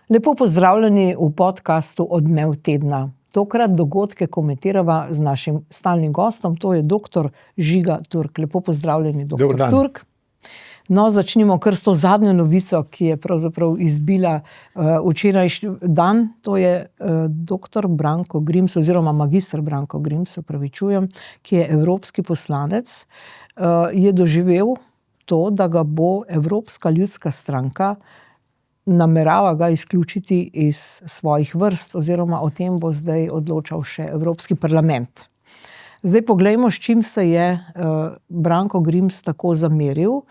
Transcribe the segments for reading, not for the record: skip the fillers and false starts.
Lepo pozdravljeni v podcastu Odmev tedna. Tokrat dogodke komentirava z našim stalnim gostom, to je dr. Žiga Turk. Lepo pozdravljeni, dr. Turk. No, začnimo kar s to zadnjo novico, ki je pravzaprav izbila včerajšnji dan. To je dr. Branko Grims oziroma magister Branko Grims, opravičujem, ki je evropski poslanec, je doživel to, da ga bo Evropska ljudska stranka namerava ga izključiti iz svojih vrst oziroma o tem bo zdaj odločal še Evropski parlament. Zdaj poglejmo, s čim se je Branko Grims tako zameril.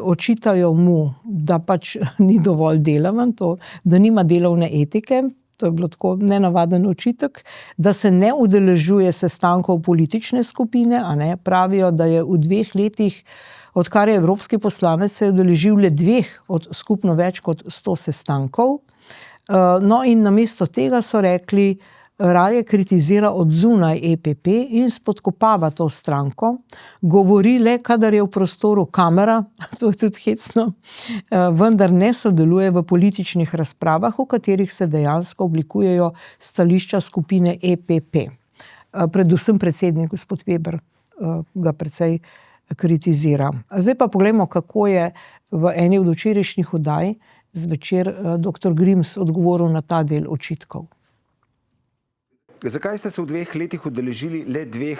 Očitajo mu, da pač ni dovolj delaven, da nima delovne etike, to je bilo tako nenavaden očitek, da se ne udeležuje sestankov politične skupine, a ne, pravijo, da je v 2 letih, odkar je evropski poslanec, se je udeležil le 2 od skupno več kot 100 sestankov. No in namesto tega so rekli, raje kritizira od zunaj EPP in spodkopava to stranko, govori le, kadar je v prostoru kamera, to je tudi hecno, vendar ne sodeluje v političnih razpravah, v katerih se dejansko oblikujejo stališča skupine EPP. Predvsem predsednik gospod Weber ga precej kritizira. Zdaj pa poglejmo, kako je v eni od včerajšnjih oddaj zvečer dr. Grims odgovoril na ta del očitkov. Zakaj ste se v 2 letih udeležili le 2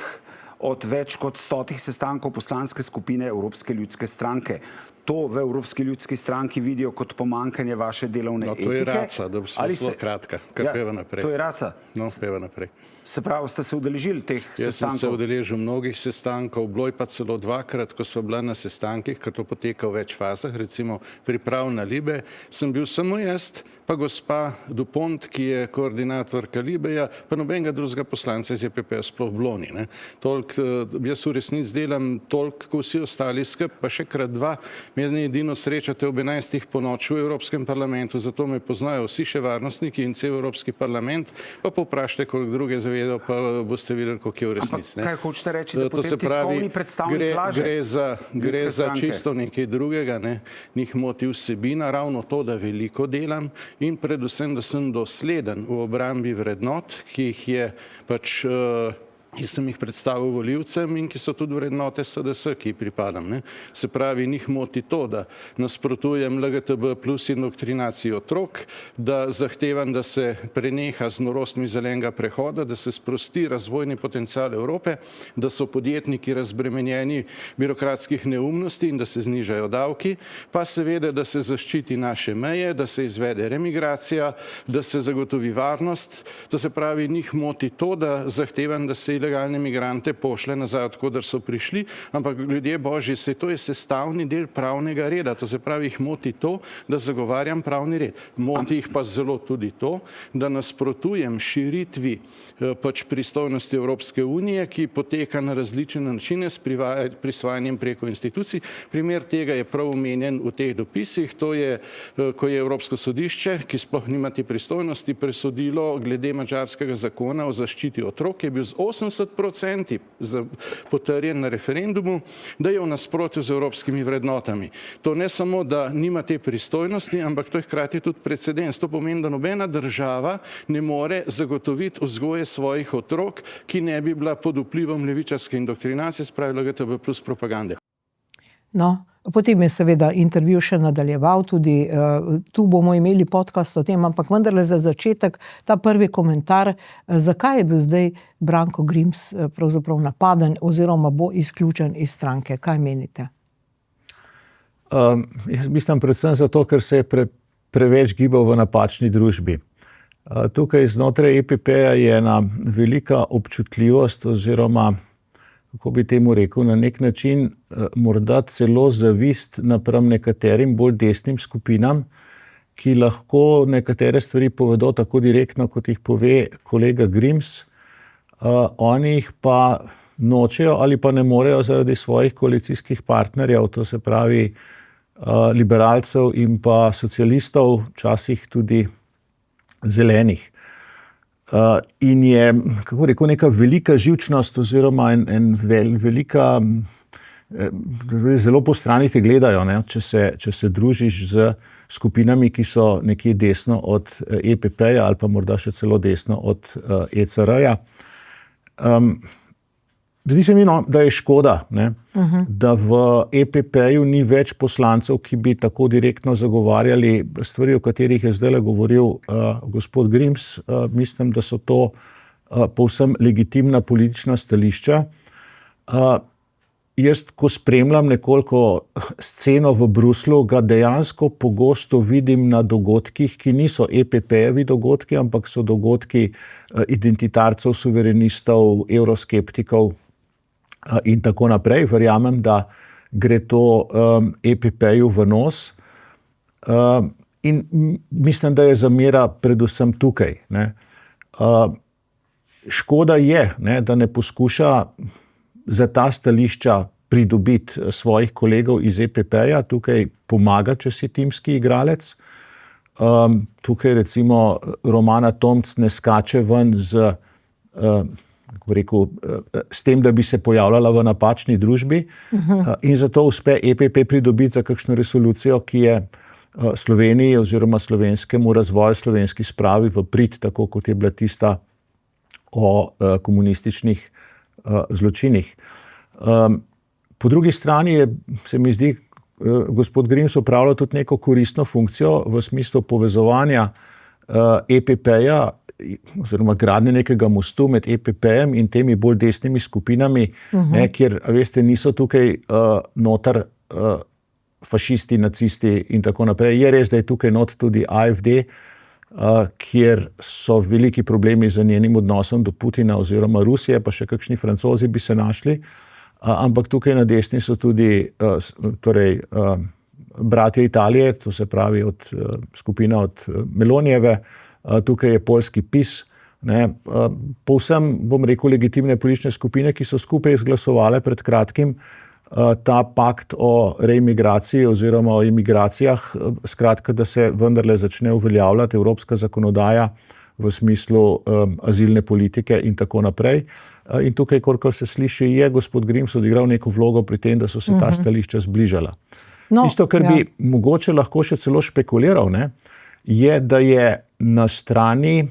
od več kot 100 sestankov poslanske skupine Evropske ljudske stranke? To v Evropski ljudski stranki vidijo kot pomanjkanje vaše delovne etike? To je raca, da bo zelo kratka. Kar peva naprej. To je raca? No, peva naprej. Se pravi, ste se udeležili teh sestankov? Jaz sem se udeležil mnogih sestankov, bilo je pa celo 2-krat, ko so bila na sestankih, ker to poteka v več fazah, recimo priprav na Libe, sem bil samo jaz, pa gospa Dupont, ki je koordinatorka Libeja, pa nobenega drugega poslanca iz EPP sploh bilo ni. Jaz v resnici delam toliko, kot vsi ostali skup, pa še krat 2. Me edino srečate ob 11. po noči v Evropskem parlamentu, zato me poznajo vsi še varnostniki in cel Evropski parlament, pa povprašajte, koliko druge zavedo, pa boste videli, koliko je v resnici. Ampak kaj hočete reči, da potem tiskovni predstavnik laže? Gre za čisto nekaj drugega, njih moti vsebina, ravno to, da veliko delam in predvsem, da sem dosleden v obrambi vrednot, ki jih je pač ki sem jih predstavil volivcem in ki so tudi vrednote SDS, ki pripadam. Se pravi, njih moti to, da nasprotujem LGTB plus indoktrinaciji otrok, da zahtevam, da se preneha z norostmi zelenega prehoda, da se sprosti razvojni potencial Evrope, da so podjetniki razbremenjeni birokratskih neumnosti in da se znižajo davki, pa seveda, da se zaščiti naše meje, da se izvede remigracija, da se zagotovi varnost. To se pravi, njih moti to, da zahtevam, da se ilegalne migrante pošle nazaj, odkudar so prišli, ampak ljudje božji, to je sestavni del pravnega reda. To se pravi, jih moti to, da zagovarjam pravni red. Moti jih pa zelo tudi to, da nasprotujem širitvi pač pristojnosti Evropske unije, ki poteka na različne načine s prisvajanjem preko institucij. Primer tega je prav omenjen v teh dopisih, to je, ko je Evropsko sodišče, ki sploh nima te pristojnosti, presodilo glede madžarskega zakona o zaščiti otrok, je bil z 80% potrjen na referendumu, da je v nasprotju z evropskimi vrednotami. To ne samo, da nima te pristojnosti, ampak to je hkrati tudi precedens. To pomeni, da nobena država ne more zagotoviti vzgoje svojih otrok, ki ne bi bila pod vplivom levičarske indoktrinacije, spravi LGTB plus propagande. No, potem je seveda intervju še nadaljeval, tudi tu bomo imeli podcast o tem, ampak vendarle za začetek ta prvi komentar, zakaj je bil zdaj Branko Grims pravzaprav napaden oziroma bo izključen iz stranke. Kaj menite? Jaz mislim predvsem zato, ker se je preveč gibal v napačni družbi. Tukaj znotraj EPP-ja je ena velika občutljivost oziroma kako bi temu rekel, na nek način morda celo zavist napram nekaterim bolj desnim skupinam, ki lahko nekatere stvari povedo tako direktno, kot jih pove kolega Grims. Oni jih pa nočejo ali pa ne morejo zaradi svojih koalicijskih partnerjev, to se pravi liberalcev in pa socialistov, včasih tudi zelenih. In je, kako rekel, neka velika živčnost oziroma zelo po strani te gledajo, ne? Če se družiš z skupinami, ki so nekje desno od EPP-ja ali pa morda še celo desno od ECR-ja. Zdi se mi, da je škoda, ne? Da v EPP-ju ni več poslancev, ki bi tako direktno zagovarjali stvari, o katerih je zdaj govoril gospod Grims. Mislim, da so to povsem legitimna politična stališča. Jaz, ko spremljam nekoliko sceno v Bruslju, ga dejansko pogosto vidim na dogodkih, ki niso EPP-jevi dogodki, ampak so dogodki identitarcev, suverenistov, evroskeptikov in tako naprej. Verjamem, da gre to EPP-ju v nos. In mislim, da je zamera predvsem tukaj, ne. Škoda je, ne, da ne poskuša za ta stališča pridobiti svojih kolegov iz EPP-ja, tukaj pomaga, če si timski igralec. Tukaj recimo Romana Tomc ne skače ven s tem, da bi se pojavljala v napačni družbi in zato uspe EPP pridobiti za kakšno resolucijo, ki je Sloveniji oziroma slovenskemu razvoju, slovenski spravi v prid, tako kot je bila tista o komunističnih zločinih. Po drugi strani se mi zdi, gospod Grims opravlja tudi neko koristno funkcijo v smislu povezovanja EPP-ja oziroma gradnje nekega mostu med EPP-jem in temi bolj desnimi skupinami, ne, kjer, veste, niso tukaj noter fašisti, nacisti in tako naprej. Je res, da je tukaj not tudi AfD, kjer so veliki problemi z njenim odnosom do Putina oziroma Rusije, pa še kakšni Francozi bi se našli, ampak tukaj na desni so tudi bratje Italije, to se pravi skupina od Melonijeve, tukaj je poljski PiS, ne, povsem, bom rekel, legitimne politične skupine, ki so skupaj izglasovale pred kratkim ta pakt o reimigraciji oziroma o imigracijah, skratka, da se vendarle začne uveljavljati evropska zakonodaja v smislu azilne politike in tako naprej. In tukaj, kolikor se sliši, je gospod Grims odigral neko vlogo pri tem, da so se ta stališča zbližala. Tisto, kar bi mogoče lahko še celo špekuliral, ne, je, da je na strani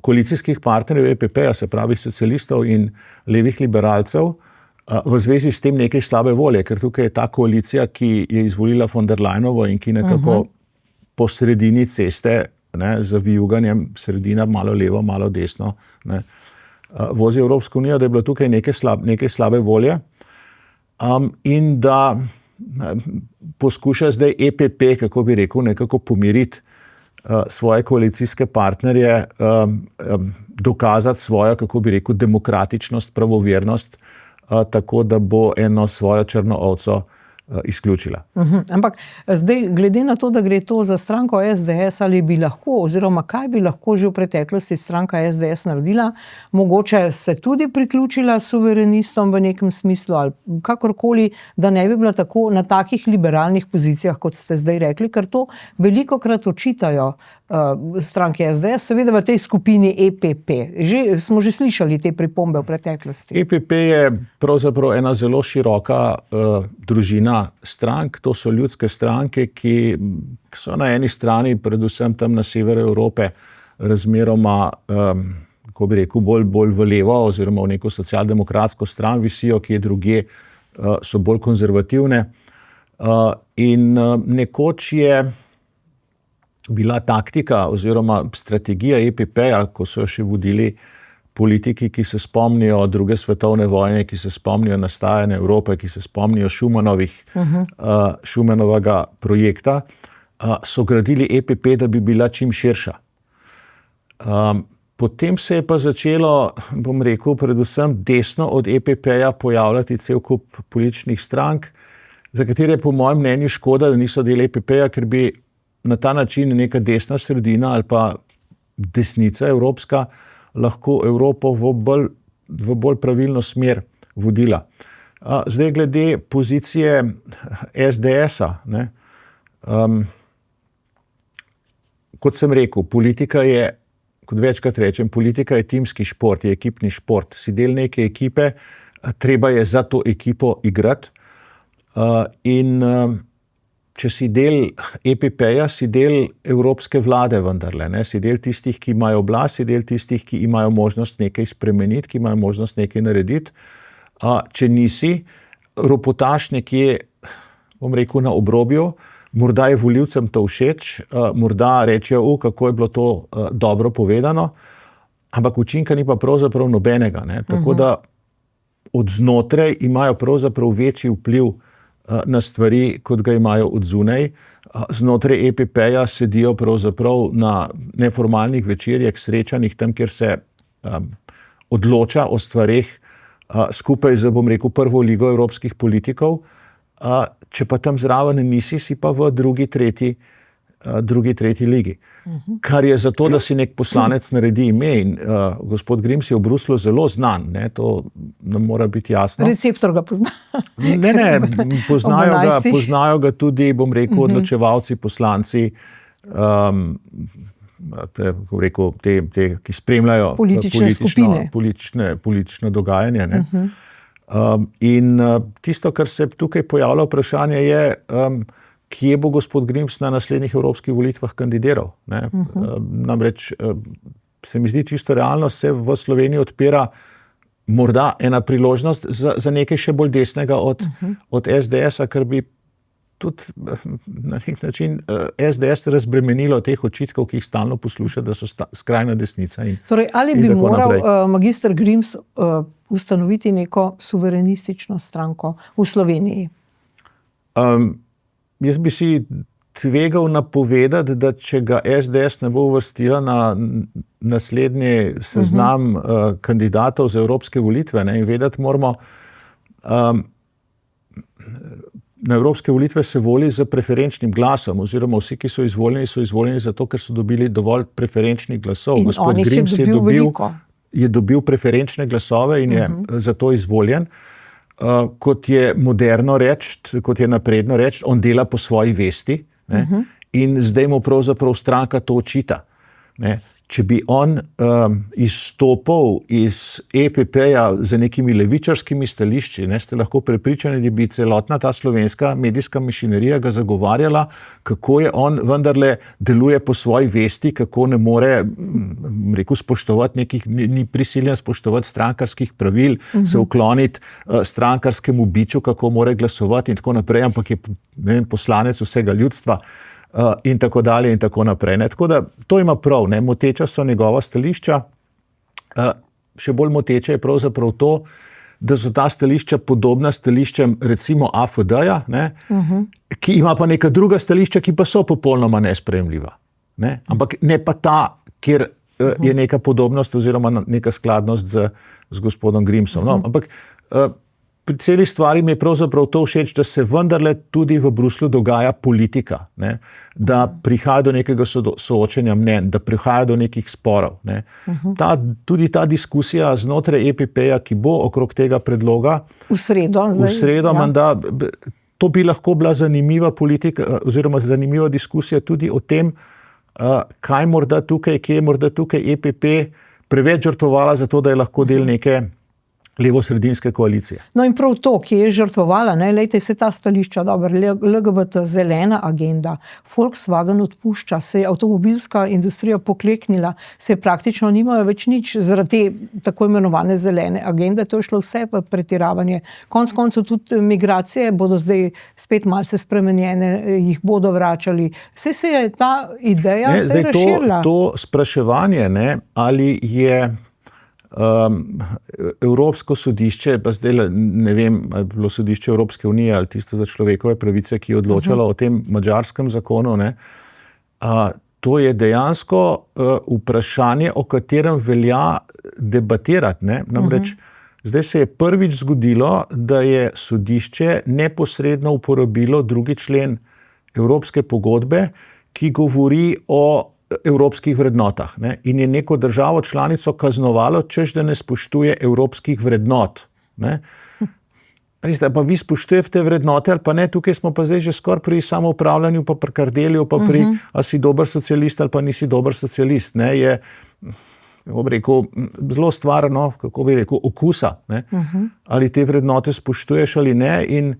koalicijskih partnerjev EPP-ja, se pravi socialistov in levih liberalcev, v zvezi s tem nekaj slabe volje, ker tukaj je ta koalicija, ki je izvolila von der Leyenovo in ki nekako po sredini ceste, ne, z vijuganjem, sredina malo levo, malo desno, ne, vozi Evropsko unijo, da je bilo tukaj nekaj slabe volje in da poskuša zdaj EPP, kako bi rekel, nekako pomiriti svoje koalicijske partnerje, dokazati svojo, kako bi rekel, demokratičnost, pravovernost, tako da bo eno svojo črno ovco izključila. Ampak zdaj, glede na to, da gre to za stranko SDS, ali bi lahko, oziroma kaj bi lahko že v preteklosti stranka SDS naredila, mogoče se tudi priključila suverenistom v nekem smislu, ali kakorkoli, da ne bi bila tako na takih liberalnih pozicijah, kot ste zdaj rekli, ker to velikokrat očitajo stranke SDS, seveda v tej skupini EPP. Smo že slišali te pripombe v preteklosti. EPP je pravzaprav ena zelo široka družina strank, to so ljudske stranke, ki so na eni strani, predvsem tam na severu Evrope, razmeroma, kako bi rekel, bolj v levo oziroma v neko socialdemokratsko stran visijo, ki je drugje, so bolj konzervativne. In nekoč je bila taktika oziroma strategija EPP-ja, ko so še vodili politiki, ki se spomnijo druge svetovne vojne, ki se spomnijo nastajanja Evrope, ki se spomnijo Schumanovega projekta, so gradili EPP, da bi bila čim širša. Potem se je pa začelo, bom rekel, predvsem desno od EPP-ja pojavljati cel kup političnih strank, za katere je po mojem mnenju škoda, da niso del EPP-ja, ker bi na ta način neka desna sredina ali pa desnica evropska lahko Evropo v bolj pravilno smer vodila. Zdaj glede pozicije SDS-a, kot sem rekel, politika je kot večkrat rečem, politika je timski šport, je ekipni šport. Si del neke ekipe, treba je za to ekipo igrati. In če si del EPP-ja, si del evropske vlade vendarle, ne? Si del tistih, ki imajo oblast, si del tistih, ki imajo možnost nekaj spremeniti, ki imajo možnost nekaj narediti. Če nisi, ropotaš nekje, bom rekel, na obrobju, morda je volivcem to všeč, morda rečejo, kako je bilo to dobro povedano, ampak učinka ni pa pravzaprav nobenega, ne? Tako da od znotraj imajo pravzaprav večji vpliv na stvari, kot ga imajo od zunaj. Znotraj EPP-ja sedijo pravzaprav na neformalnih večerjah, srečanjih, tam, kjer se odloča o stvareh skupaj z, bom rekel, prvo ligo evropskih politikov. Če pa tam zraven nisi, si pa v drugi, tretji ligi. Kar je zato, da si nek poslanec naredi ime in gospod Grims je v Bruslu zelo znan, ne? To nam mora biti jasno. Receptor ga pozna. Ne, poznajo ga tudi, bom rekel, odločevalci, poslanci, ki spremljajo politično dogajanje. Ne? In tisto, kar se tukaj pojavlja vprašanje je, kje bo gospod Grims na naslednjih evropskih volitvah kandidiral. Ne? Namreč se mi zdi čisto realno, se v Sloveniji odpira morda ena priložnost za nekaj še bolj desnega od SDS-a, ker bi tudi na nek način SDS razbremenilo teh očitkov, ki jih stalno posluša, da so skrajna desnica. Torej, ali bi moral magister Grims ustanoviti neko suverenistično stranko v Sloveniji? Jaz bi si tvegal napovedati, da če ga SDS ne bo uvrstila na naslednji seznam kandidatov za evropske volitve, ne, in vedeti moramo, na evropske volitve se voli z preferenčnim glasom, oziroma vsi, ki so izvoljeni zato, ker so dobili dovolj preferenčnih glasov. In on jih je dobil veliko. Je dobil preferenčne glasove in je zato izvoljen. Kot je moderno reči, kot je napredno reči, on dela po svoji vesti, ne? In zdaj mu pravzaprav stranka to očita. Ne? Če bi on izstopal iz EPP-ja z nekimi levičarskimi stališči, ne, ste lahko prepričani, da bi celotna ta slovenska medijska mašinerija ga zagovarjala, kako je on vendarle deluje po svoji vesti, kako ne more, spoštovati nekih, ni prisiljen spoštovati strankarskih pravil, se ukloniti strankarskemu biču, kako more glasovati in tako naprej, ampak je, ne vem, poslanec vsega ljudstva. In tako dalje in tako naprej. Ne. Tako da to ima prav, ne. Moteča so njegova stališča, še bolj moteče je pravzaprav to, da so ta stališča podobna stališčem recimo AFD-ja, ne, ki ima pa neka druga stališča, ki pa so popolnoma nesprejemljiva. Ne. Ampak ne pa ta, kjer je neka podobnost oziroma neka skladnost z gospodom Grimsom. No, ampak pri celi stvari mi je pravzaprav to všeč, da se vendarle tudi v Bruslu dogaja politika, ne? Da prihaja do nekega soočenja mnenj, da prihaja do nekih sporov. Ne? Tudi ta diskusija znotraj EPP-ja, ki bo okrog tega predloga v sredo, menda, to bi lahko bila zanimiva politika oziroma zanimiva diskusija tudi o tem, kje je morda tukaj EPP preveč žrtvovala za to, da je lahko del neke levo-sredinske koalicije. No in prav to, ki je žrtvovala, ne, lejte se ta stališča, dobro, LGBT, zelena agenda, Volkswagen odpušča, se je avtomobilska industrija pokleknila, se praktično nimajo več nič zaradi te tako imenovane zelene agende, to je šlo vse v pretiravanje. Konec koncev tudi migracije bodo zdaj spet malce spremenjene, jih bodo vračali. Se je ta ideja razširila. To spraševanje, ne, ali je Evropsko sodišče, pa zdaj ne vem, ali je bilo sodišče Evropske unije ali tisto za človekove pravice, ki je odločalo o tem madžarskem zakonu, ne, to je dejansko vprašanje, o katerem velja debatirati. Ne. Namreč zdaj se je prvič zgodilo, da je sodišče neposredno uporabilo 2. člen Evropske pogodbe, ki govori o evropskih vrednotah, ne, in je neko državo članico kaznovalo, češ da ne spoštuje evropskih vrednot. Ne. Pa vi spoštujete vrednote ali pa ne, tukaj smo pa zdaj že skoraj pri samoupravljanju, pa pri kardelju, pa pri a si dober socialist ali pa nisi dober socialist. Ne, kako bi rekel, zelo stvar, no, kako bi rekel, okusa, ne? Ali te vrednote spoštuješ ali ne in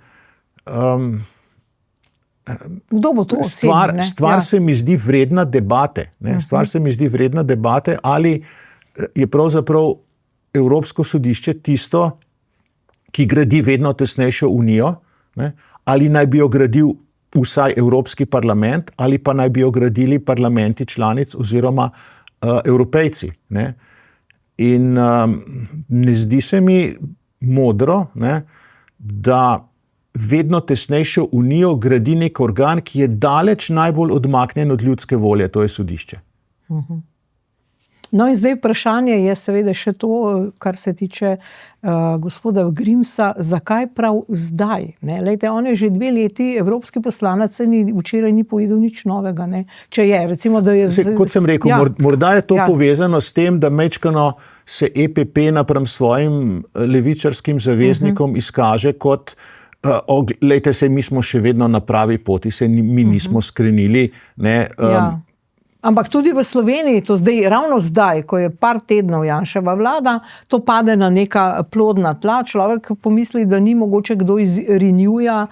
kdo bo to ocenil? Stvar se mi zdi vredna debate, ne? Stvar se mi zdi vredna debate, ali je pravzaprav Evropsko sodišče tisto, ki gradi vedno tesnejšo unijo, ne? Ali naj bi jo gradil vsaj Evropski parlament, ali pa naj bi jo gradili parlamenti članic oziroma Evropejci. Ne? In ne zdi se mi modro, ne, da vedno tesnejšo unijo gradi nek organ, ki je daleč najbolj odmaknjen od ljudske volje, to je sodišče. No in zdaj vprašanje je seveda še to, kar se tiče gospoda Grimsa, zakaj prav zdaj? Ne? Lejte, on je že 2 leti evropski poslanec, včeraj ni povedal nič novega. Ne? Če je, recimo, da je... Kot sem rekel, morda je to povezano s tem, da mečkano se EPP napram svojim levičarskim zaveznikom izkaže kot lejte se, mi smo še vedno na pravi poti, se mi nismo skrenili, ne... Ampak tudi v Sloveniji, to zdaj, ravno zdaj, ko je par tednov Janševa vlada, to pade na neka plodna tla. Človek pomisli, da ni mogoče kdo iz Renewja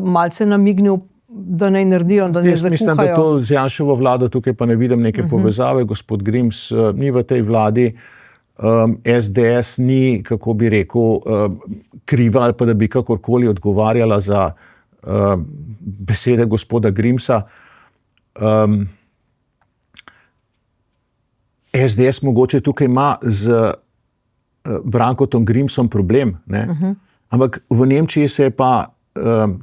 malce namignil, da naj naredijo, da ne zakuhajo. Jaz mislim, da to z Janševo vlado, tukaj pa ne vidim neke povezave. Gospod Grims ni v tej vladi, SDS ni, kako bi rekel, kriva ali pa da bi kakorkoli odgovarjala za besede gospoda Grimsa. SDS mogoče tukaj ima z Brankotom Grimsom problem, ne? Ampak v Nemčiji se je pa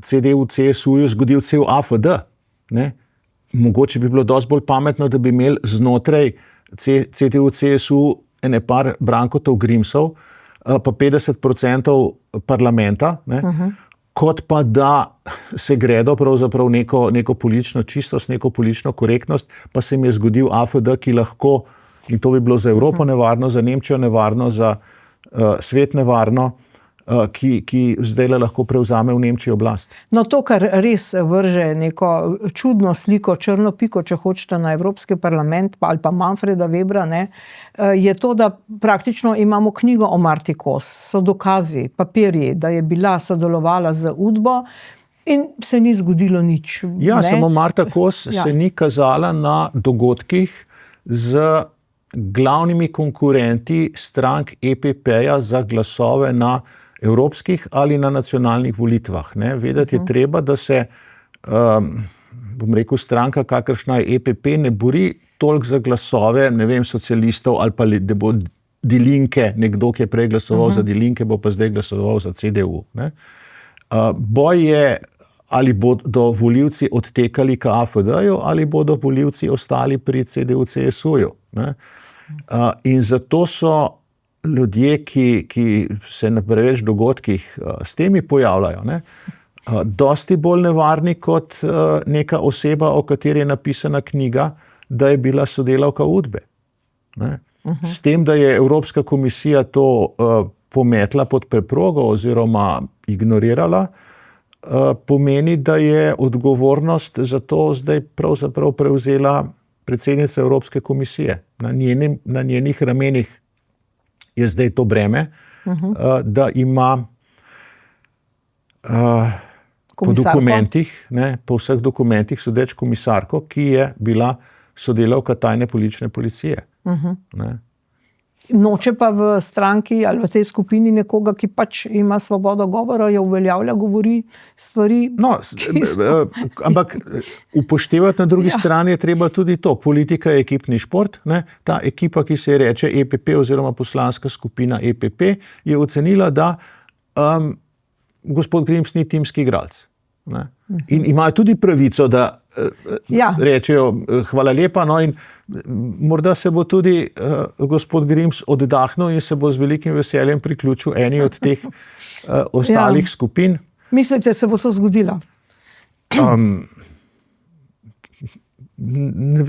CDU, CSU-ju zgodil cel AfD. Ne? Mogoče bi bilo dosti bolj pametno, da bi imeli znotraj CDU, CSU ene par Brankotov Grimsov, pa 50% parlamenta, ne? Kot pa da se gredo pravzaprav neko politično čistost, neko politično korektnost, pa se mi je zgodil AfD, ki lahko, in to bi bilo za Evropo nevarno, za Nemčijo nevarno, za svet nevarno, ki zdaj lahko prevzame v Nemčiji oblast. No, to, kar res vrže neko čudno sliko, črno piko, če hočete, na Evropski parlament ali pa Manfreda Webra, ne, je to, da praktično imamo knjigo o Marti Kos, so dokazi, papirji, da je bila sodelovala z UDBO in se ni zgodilo nič. Ja, samo Marta Kos se ni kazala na dogodkih z glavnimi konkurenti strank EPP-ja za glasove na evropskih ali na nacionalnih volitvah. Ne? Vedeti je treba, da se, bom rekel, stranka, kakršna je EPP, ne bori toliko za glasove, ne vem, socialistov ali pa da bo Die Linke, nekdo, ki je prej glasoval za Die Linke, bo pa zdaj glasoval za CDU. Ne? Boj je, ali bodo volivci odtekali k AfD-ju ali bodo volivci ostali pri CDU, CSU-ju. In zato so ljudje, ki se na preveč dogodkih s temi pojavljajo, ne, dosti bolj nevarni kot neka oseba, o kateri je napisana knjiga, da je bila sodelavka UDBE. S tem, da je Evropska komisija to pometla pod preprogo oziroma ignorirala, pomeni, da je odgovornost za to zdaj pravzaprav prevzela predsednica Evropske komisije. Na njenih ramenih je zdaj to breme, da ima po dokumentih, ne, po vseh dokumentih sodeč komisarko, ki je bila sodelavka tajne politične policije. Ne. Noče pa v stranki ali v tej skupini nekoga, ki pač ima svobodo govora, jo uveljavlja, govori stvari. No, ampak upoštevati na drugi strani je treba tudi to. Politika je ekipni šport. Ne? Ta ekipa, ki se je reče EPP oziroma poslanska skupina EPP, je ocenila, da gospod Grims ni timski igralec. Ne? In imajo tudi pravico, da rečejo hvala lepa, no, in morda se bo tudi gospod Grims oddahnil in se bo z velikim veseljem priključil eni od teh ostalih skupin. Mislite, se bo to zgodilo? Ne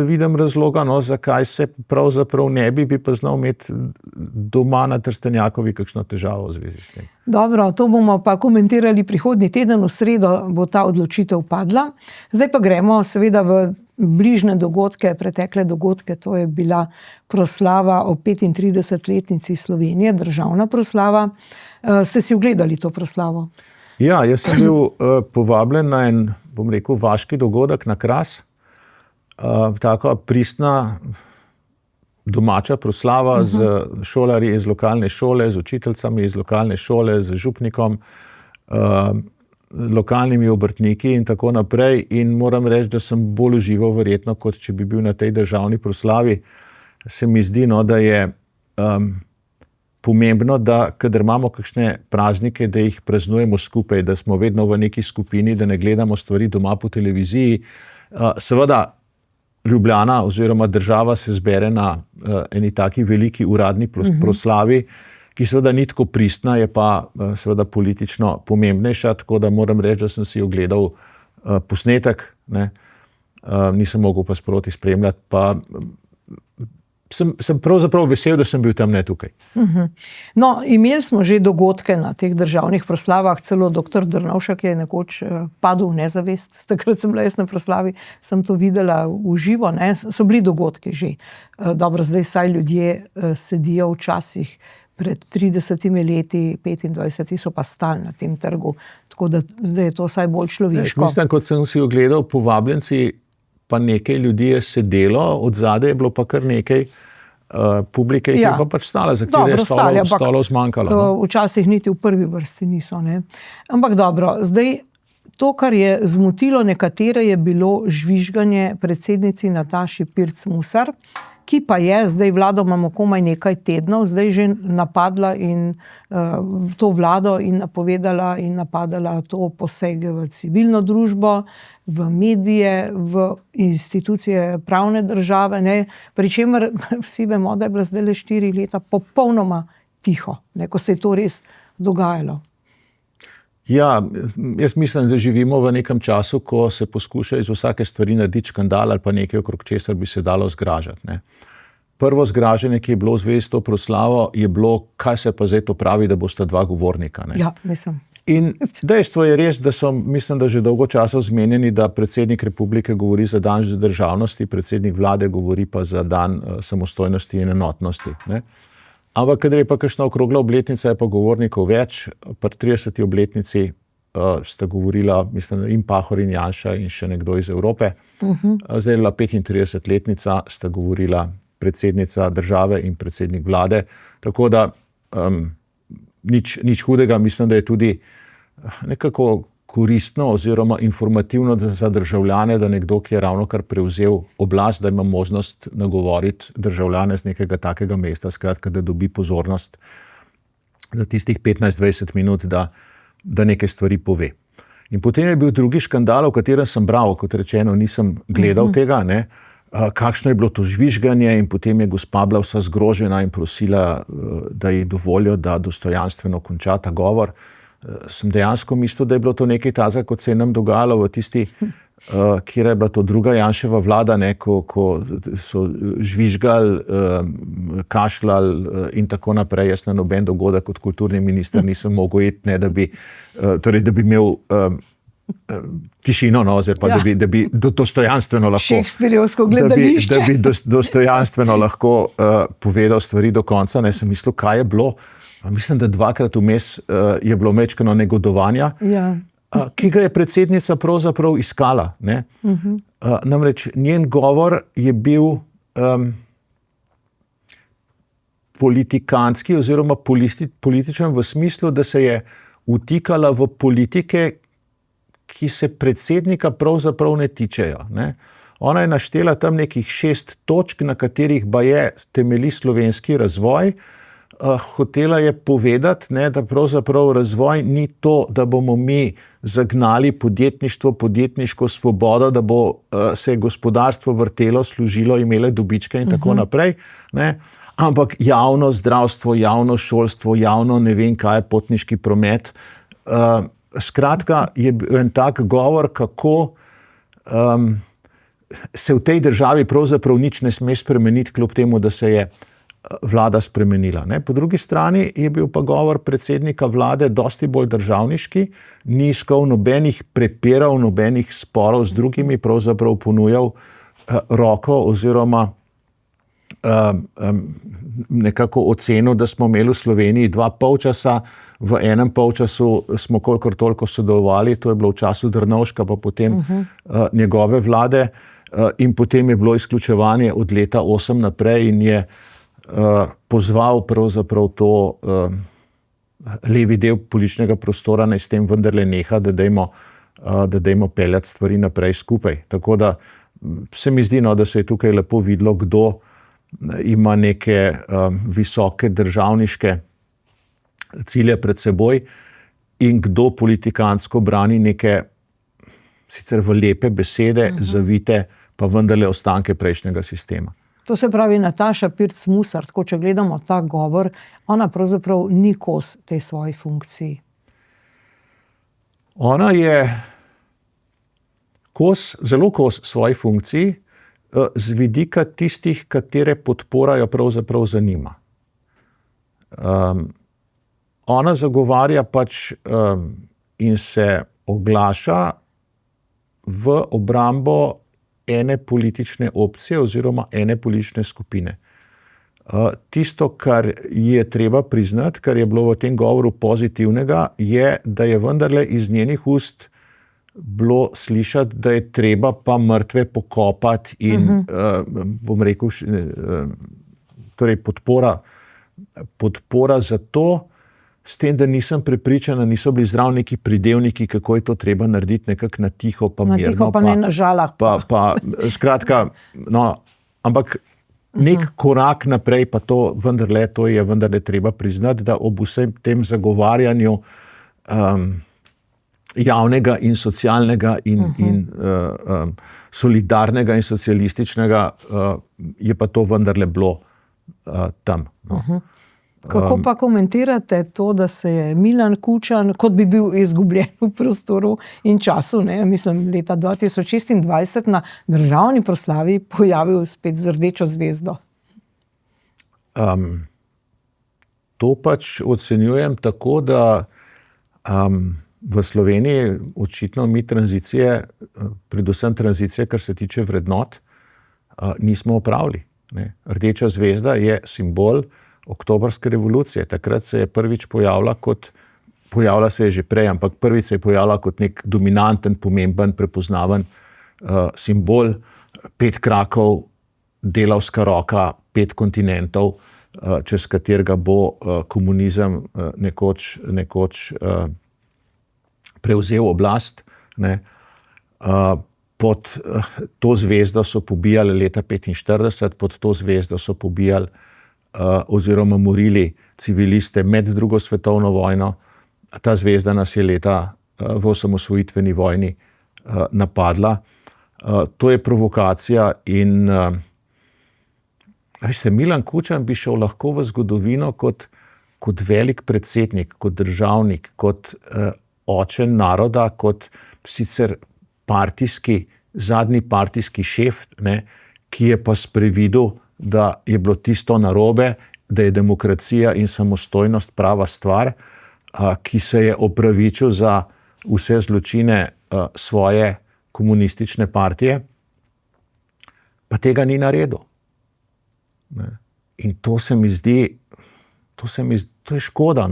vidim razloga, no, zakaj se pravzaprav ne bi pa znal imeti doma na Trstenjakovi kakšno težavo v zvezi s tem. Dobro, to bomo pa komentirali prihodnji teden, v sredo bo ta odločitev padla. Zdaj pa gremo seveda v bližnje dogodke, pretekle dogodke, to je bila proslava o 35-letnici Slovenije, državna proslava. Ste si ogledali to proslavo? Ja, jaz sem bil povabljen na en, bom rekel, vaški dogodek na Kras. Taka pristna domača proslava z šolarji iz lokalne šole, z učiteljicami iz lokalne šole, z župnikom, lokalnimi obrtniki in tako naprej. In moram reči, da sem bolj užival verjetno, kot če bi bil na tej državni proslavi. Se mi zdi, no, da je pomembno, da kadar imamo kakšne praznike, da jih praznujemo skupaj, da smo vedno v neki skupini, da ne gledamo stvari doma po televiziji. Seveda, Ljubljana oziroma država se zbere na eni taki veliki uradni proslavi, ki seveda ni tako pristna, je pa seveda politično pomembnejša, tako da moram reči, da sem si ogledal posnetek, ne. Nisem mogel pa sproti spremljati, pa sem pravzaprav vesel, da sem bil tam, ne tukaj. No, imeli smo že dogodke na teh državnih proslavah, celo dr. Drnovšek je nekoč padel v nezavest, takrat sem bila jaz na proslavi, sem to videla v živo, ne, so bili dogodki že. Dobro, zdaj saj ljudje sedijo včasih pred 30 leti, 25 so pa stali na tem trgu, tako da zdaj je to vsaj bolj človeško. Mislim, kot sem si ogledal, povabljenci, pa nekaj ljudi je sedelo, od zadaj je bilo pa kar nekaj publike, ki je pa pač stala, za katero je stolov zmanjkalo. No? Včasih niti v prvi vrsti niso. Ne? Ampak dobro, zdaj to, kar je zmotilo nekatere, je bilo žvižganje predsednici Nataši Pirc Musar, ki pa je, zdaj vlado imamo komaj nekaj tednov, zdaj že napadla in to vlado in napovedala in napadala to posege v civilno družbo, v medije, v institucije pravne države, ne, pri čemer vsi vemo, da je bila zdaj le 4 leta popolnoma tiho, ne, ko se je to res dogajalo. Ja, jaz mislim, da živimo v nekem času, ko se poskuša iz vsake stvari narediti škandal ali pa nekaj, okrog česar bi se dalo zgražati. Ne. Prvo zgražanje, ki je bilo v zvezi s to proslavo, je bilo, kaj se pa zdaj to pravi, da bosta dva govornika. Ne. Ja, mislim. In dejstvo je res, da so, mislim, da že dolgo časa zmenjeni, da predsednik republike govori za dan državnosti, predsednik vlade govori pa za dan samostojnosti in enotnosti. Ne. Ampak, kadar je pa kakšna okrogla obletnica, je pa govornikov več. Pri 30. obletnici sta govorila, mislim, in Pahor in Janša in še nekdo iz Evrope. Zdaj je bila 35-letnica, sta govorila predsednica države in predsednik vlade. Tako da nič hudega, mislim, da je tudi nekako koristno oziroma informativno za državljane, da nekdo, ki je ravnokar prevzel oblast, da ima možnost nagovoriti državljane z nekega takega mesta, skratka, da dobi pozornost za tistih 15-20 minut, da nekaj stvari pove. In potem je bil drugi škandal, o katerem sem bral, kot rečeno, nisem gledal tega, ne, kakšno je bilo to žvižganje in potem je gospa bila vsa zgrožena in prosila, da ji dovolijo, da dostojanstveno konča ta govor. Sem dejansko mislil, da je bilo to nekaj tazga, kot se je nam dogajalo v tisti, kjer je bila to druga Janševa vlada, ne, ko so žvižgali, kašljali in tako naprej. Jaz na noben dogodek kot kulturni minister nisem mogel iti, ne, da bi imel tišino, no, oziroma da bi dostojanstveno lahko Šekspirjevsko gledališče. Da bi dostojanstveno lahko povedal stvari do konca. Ne, sem mislil, kaj je bilo. Mislim, da 2krat vmes je bilo mečkano negodovanja, ki ga je predsednica pravzaprav iskala. Ne? Namreč njen govor je bil politikantski oziroma političen v smislu, da se je vtikala v politike, ki se predsednika pravzaprav ne tičejo. Ne? Ona je naštela tam nekih 6 točk, na katerih baje temelji slovenski razvoj. Hotela je povedati, ne, da pravzaprav razvoj ni to, da bomo mi zagnali podjetništvo, podjetniško svobodo, da bo se gospodarstvo vrtelo, služilo, imele dobičke in tako naprej, ne, ampak javno zdravstvo, javno šolstvo, javno ne vem kaj, potniški promet. Skratka, je en tak govor, kako se v tej državi pravzaprav nič ne sme spremeniti, kljub temu, da se je vlada spremenila. Ne? Po drugi strani je bil pa govor predsednika vlade dosti bolj državniški, ni iskal nobenih prepirov, nobenih sporov z drugimi, pravzaprav ponujal roko oziroma nekako ocenil, da smo imeli v Sloveniji 2 polčasa, v enem polčasu smo kolikor toliko sodelovali, to je bilo v času Drnovška, pa potem njegove vlade, in potem je bilo izključevanje od leta 8 naprej in je pozval pravzaprav to levi del političnega prostora, naj s tem vendarle neha, da dajmo peljati stvari naprej skupaj. Tako da se mi zdi, da se je tukaj lepo videlo, kdo ima neke visoke državniške cilje pred seboj in kdo politikantsko brani neke sicer v lepe besede, zavite, pa vendarle ostanke prejšnjega sistema. To se pravi Nataša Pirc Musar, tako če gledamo ta govor, ona pravzaprav ni kos tej svoji funkciji. Ona je zelo kos svoji funkciji, z vidika tistih, katere podpora jo pravzaprav zanima. Ona zagovarja pač in se oglaša v obrambo ene politične opcije oziroma ene politične skupine. Tisto, kar je treba priznati, kar je bilo v tem govoru pozitivnega, je, da je vendarle iz njenih ust bilo slišati, da je treba pa mrtve pokopati in bom rekel, torej podpora za to, s tem, da nisem prepričan, da niso bili zraven neki pridevniki, kako je to treba narediti nekako na tiho, pa mirno. Na tiho, pa ne na žalah. Skratka, ampak nek korak naprej, pa to je vendarle treba priznati, da ob vsem tem zagovarjanju javnega in socialnega in solidarnega in socialističnega, je pa to vendarle bilo tam. Kako pa komentirate to, da se je Milan Kučan, kot bi bil izgubljen v prostoru in času, mislim leta 2026 na državni proslavi pojavil spet z rdečo zvezdo? To pač ocenjujem tako, da v Sloveniji očitno mi tranzicije, predvsem tranzicije, kar se tiče vrednot, nismo opravili. Rdeča zvezda je simbol oktobrske revolucije. Takrat se je prvič pojavila se je že prej, ampak prvič se je pojavila kot nek dominanten, pomemben, prepoznaven simbol, 5 krakov, delavska roka, 5 kontinentov, čez katerega bo komunizem nekoč prevzel oblast. Pod to zvezdo so pobijali leta 1945, pod to zvezdo so pobijali oziroma morili civiliste med drugo svetovno vojno. Ta zvezda nas je leta v osamosvojitveni vojni napadla. To je provokacija in Milan Kučan bi šel lahko v zgodovino kot velik predsednik, kot državnik, kot oče naroda, kot sicer zadnji partijski šef, ki je pa sprevidel, da je bilo tisto narobe, da je demokracija in samostojnost prava stvar, ki se je opravičil za vse zločine svoje komunistične partije, pa tega ni naredil. In to se mi zdi, to je škoda,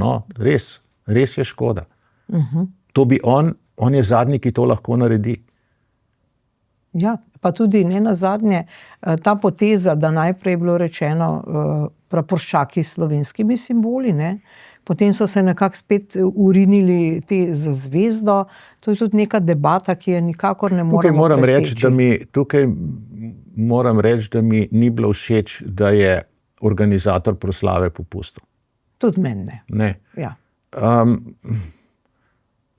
res je škoda. To bi on je zadnji, ki to lahko naredi. Ja, pa tudi ne nazadnje ta poteza, da najprej je bilo rečeno praporščaki s slovenskimi simboli, potem so se nekako spet urinili te za zvezdo. To je tudi neka debata, ki je nikakor ne moremo preseči. Tukaj moram reči, da mi ni bilo všeč, da je organizator proslave popustil. Tudi meni ne. Ja.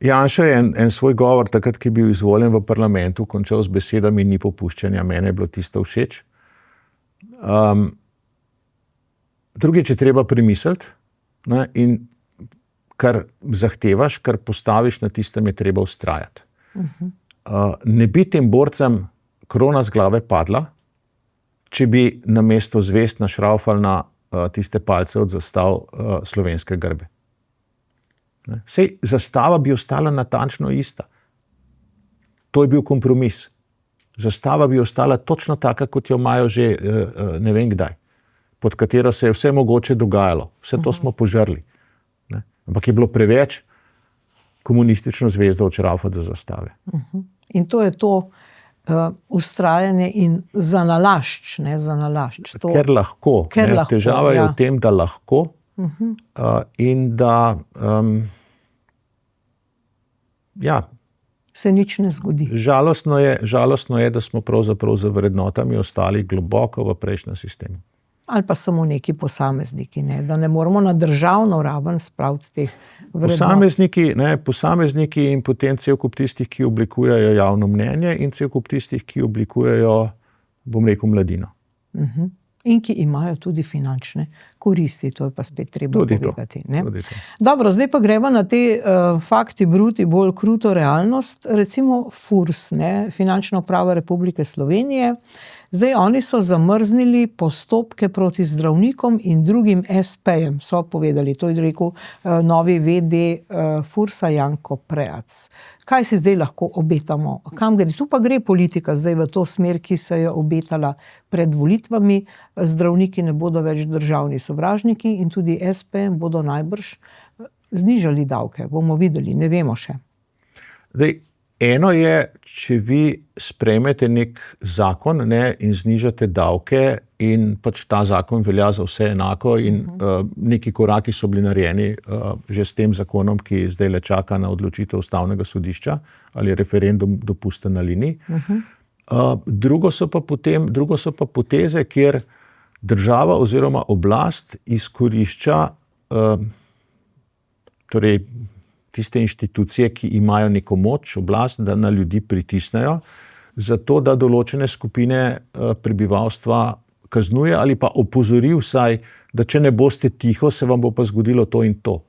Janša je en svoj govor, takrat, ki je bil izvoljen v parlamentu, končal z besedami ni popuščanja, mene je bilo tisto všeč. Drugič je treba premisliti, in kar zahtevaš, kar postaviš, na tistem je treba vztrajati. Ne bi tem borcem krona z glave padla, če bi namesto zvezd našraufali na tiste palce od zastav slovenske grbe. Sej zastava bi ostala natančno ista. To je bil kompromis. Zastava bi ostala točno taka, kot jo imajo že ne vem kdaj, pod katero se je vse mogoče dogajalo. Vse to smo požrli. Ne? Ampak je bilo preveč komunistično zvezdo odšraufati za zastave. In to je to vztrajanje in zanalašč, ne, zanalašč. To, ker lahko. Težava je v tem, da lahko in da se nič ne zgodi. Žalostno je, da smo pravzaprav za vrednotami ostali globoko v prejšnjem sistemu. Ali pa samo neki posamezniki, ne? Da ne moramo na državno raven spraviti teh vrednot. Posamezniki in potem cel kup tistih, ki oblikujejo javno mnenje in cel kup tistih, ki oblikujejo, bom rekel, mladino. In ki imajo tudi finančne koristi, to je pa spet treba tudi povedati. Ne? Tudi to. Dobro, zdaj pa gremo na te fakti bruti, bolj kruto realnost. Recimo FURS, ne? Finančna uprava Republike Slovenije. Zdaj oni so zamrznili postopke proti zdravnikom in drugim SP-jem, so povedali, to je rekel novi VD FURS-a Janko Prejac. Kaj si zdaj lahko obetamo? Kam gre? Tu pa gre politika zdaj v to smer, ki se je obetala pred volitvami. Zdravniki ne bodo več državni sovražniki in tudi SP-jem bodo najbrž znižali davke. Bomo videli, ne vemo še. Zdaj, eno je, če vi sprejmete nek zakon, ne, in znižate davke in pač ta zakon velja za vse enako in neki koraki so bili narejeni že s tem zakonom, ki zdaj le čaka na odločitev Ustavnega sodišča, ali je referendum dopusten ali ni. Drugo so pa poteze, kjer država oziroma oblast izkorišča torej tiste inštitucije, ki imajo neko moč, oblast, da na ljudi pritisnejo, zato da določene skupine prebivalstva kaznuje ali pa opozori vsaj, da če ne boste tiho, se vam bo pa zgodilo to in to.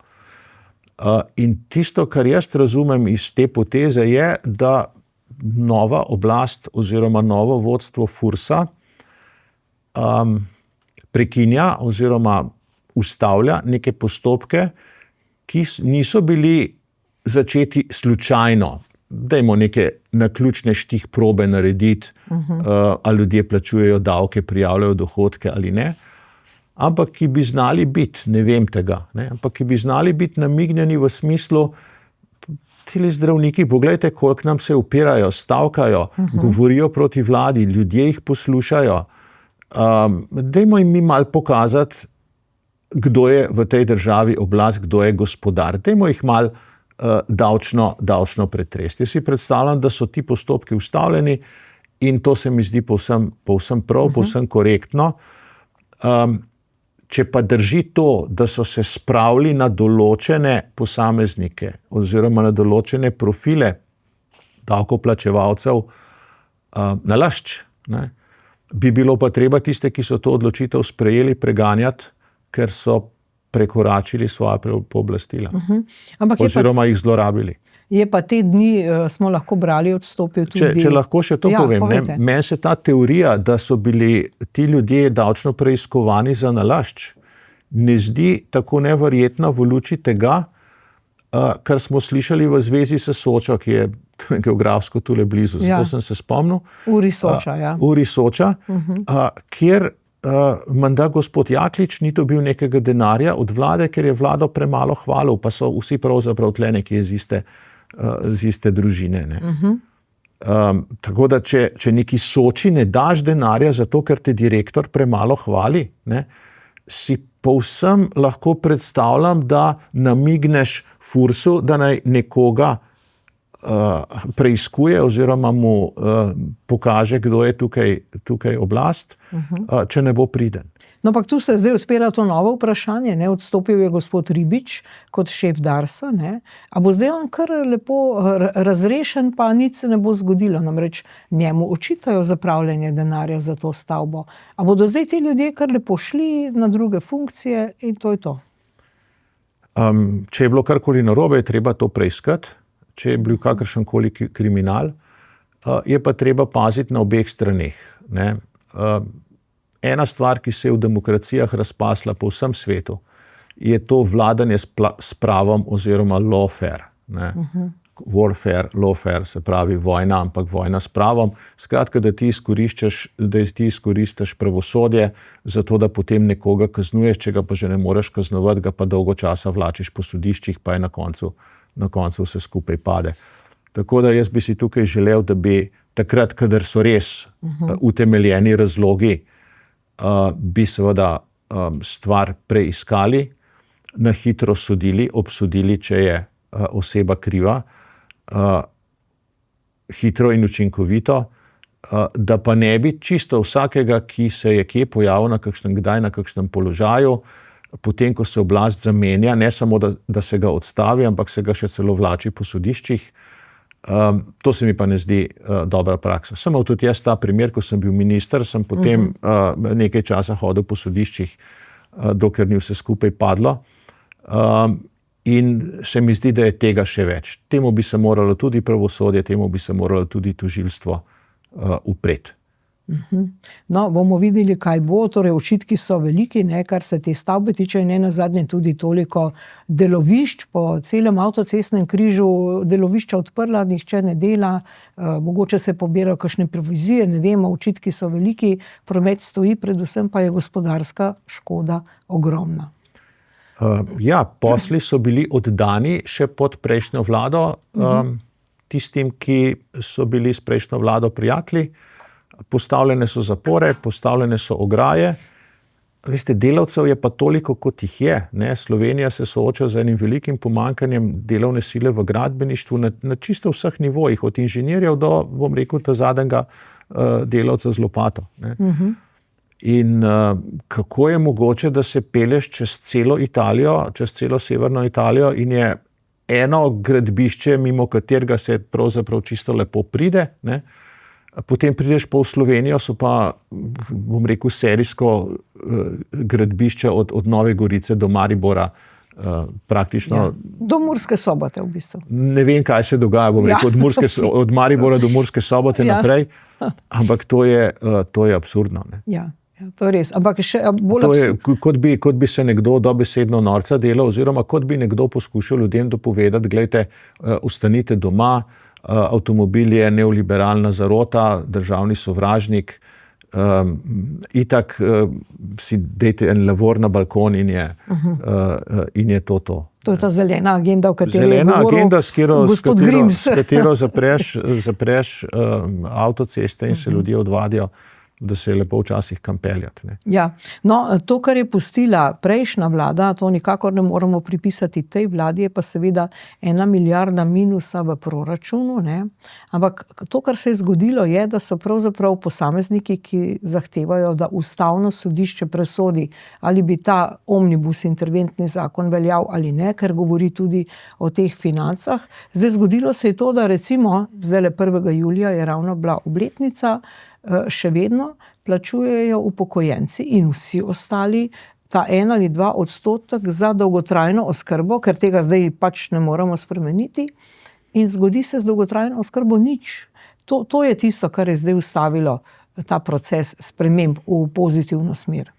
In tisto, kar jaz razumem iz te poteze, je, da nova oblast oziroma novo vodstvo FURS-a prekinja oziroma ustavlja neke postopke, ki niso bili začeti slučajno. Dajmo neke naključne štih probe narediti, ali ljudje plačujejo davke, prijavljajo dohodke ali ne, ampak ki bi znali biti, ne vem tega, ne, ampak ki bi znali biti namignjeni v smislu, tili zdravniki, poglejte, koliko nam se upirajo, stavkajo, govorijo proti vladi, ljudje jih poslušajo. Dajmo jim mi malo pokazati, kdo je v tej državi oblast, kdo je gospodar. Dajmo jih malo davčno pretresti. Jaz si predstavljam, da so ti postopki ustavljeni in to se mi zdi povsem prav, povsem korektno. Če pa drži to, da so se spravili na določene posameznike oziroma na določene profile davkoplačevalcev nalašč, ne, bi bilo pa treba tiste, ki so to odločitev sprejeli, preganjati, ker so prekoračili svoja pooblastila. Oziroma jih zlorabili. Je pa te dni, smo lahko brali, odstopil tudi... Če lahko še to povem. Meni se ta teorija, da so bili ti ljudje davčno preiskovani za nalašč, ne zdi tako neverjetna v luči tega, kar smo slišali v zvezi s Sočo, ki je geografsko tule blizu. Zato sem se spomnil. Uri Soča, ja. Uri Soča, kjer menda gospod Jaklič ni dobil nekega denarja od vlade, ker je vlado premalo hvalil, pa so vsi pravzaprav tle nekje z iste družine. Ne. Tako da, če neki Soči ne daš denarja zato, ker te direktor premalo hvali, ne, si povsem lahko predstavljam, da namigneš FURS-u, da naj nekoga preiskuje oziroma mu pokaže, kdo je tukaj oblast, če ne bo priden. No, ampak tu se zdaj odpira to novo vprašanje, ne? Odstopil je gospod Ribič kot šef Darsa, ne? A bo zdaj on kar lepo razrešen, pa nič se ne bo zgodilo, namreč njemu očitajo zapravljanje denarja za to stavbo. A bodo zdaj ti ljudje kar lepo šli na druge funkcije in to je to? Če je bilo karkoli narobe, je treba to preiskati. Če je bil kakršenkoli kriminal, je pa treba paziti na obeh straneh. Ne? Ena stvar, ki se je v demokracijah razpasla po vsem svetu, je to vladanje s pravom oziroma lawfare. Ne? warfare, lawfare, se pravi vojna, ampak vojna s pravom. Skratka, da ti izkoristiš pravosodje za to, da potem nekoga kaznuješ, če ga pa že ne moreš kaznovati, ga pa dolgo časa vlačiš po sodiščih, pa je na koncu vse skupaj pade. Tako da jaz bi si tukaj želel, da bi takrat, kadar so res utemeljeni razlogi, bi seveda stvar preiskali, na hitro sodili, obsodili, če je oseba kriva, hitro in učinkovito, da pa ne bi čisto vsakega, ki se je kje pojavil kdaj na kakšnem položaju, potem, ko se oblast zamenja, ne samo, da se ga odstavi, ampak se ga še celo vlači po sodiščih. To se mi pa ne zdi dobra praksa. Sem imel tudi jaz ta primer, ko sem bil minister, sem potem nekaj časa hodil po sodiščih, dokler ni vse skupaj padlo. In se mi zdi, da je tega še več. Temu bi se moralo tudi pravosodje, temu bi se moralo tudi tožilstvo upreti. No, bomo videli, kaj bo. Torej, očitki so veliki, kar se te stavbe tiče, in nenazadnje tudi toliko delovišč po celem avtocestnem križu, delovišča odprla, nihče ne dela, mogoče se pobirajo kakšne provizije, ne vemo, očitki so veliki, promet stoji, predvsem pa je gospodarska škoda ogromna. Ja, posli so bili oddani še pod prejšnjo vlado, tistim, ki so bili s prejšnjo vlado prijatelji. Postavljene so zapore, postavljene so ograje. Veste, delavcev je pa toliko, kot jih je. Slovenija se sooča z enim velikim pomanjkanjem delovne sile v gradbeništvu na čisto vseh nivojih, od inženirjev do, bom rekel, ta zadnjega delavca z lopato. In kako je mogoče, da se pelješ čez celo Italijo, čez celo severno Italijo in je eno gradbišče, mimo katerega se pravzaprav čisto lepo pride, potem prideš pa v Slovenijo, so pa, bom rekel, serijsko gradbišče od Nove Gorice do Maribora, praktično. Ja, do Murske Sobote v bistvu. Ne vem, kaj se dogaja, bom rekel, od Maribora do Murske Sobote naprej, ampak to je absurdno. Ja. To je res, ampak še bolj kot bi se nekdo dobesedno norca delal, oziroma kot bi nekdo poskušal ljudem dopovedati, glejte, ostanite doma, avtomobil je neoliberalna zarota, državni sovražnik, itak si dejte en lavor na balkon in je to. To je ta zelena agenda, o kateri zelena je govoril agenda, gospod Grims. s katero zapreš avtoceste in se ljudje odvadijo, da se je lepo včasih kam peljati. Ja. No, to, kar je pustila prejšnja vlada, to nikakor ne moremo pripisati tej vladi, je pa seveda 1 milijarda minusa v proračunu. Ampak to, kar se je zgodilo, je, da so pravzaprav posamezniki, ki zahtevajo, da ustavno sodišče presodi, ali bi ta omnibus interventni zakon veljal ali ne, ker govori tudi o teh financah. Zdaj, zgodilo se je to, da recimo, zdaj 1. julija je ravno bila obletnica, še vedno plačujejo upokojenci in vsi ostali ta 1 ali 2% za dolgotrajno oskrbo, ker tega zdaj pač ne moremo spremeniti, in zgodi se z dolgotrajno oskrbo nič. To je tisto, kar je zdaj ustavilo ta proces sprememb v pozitivno smer.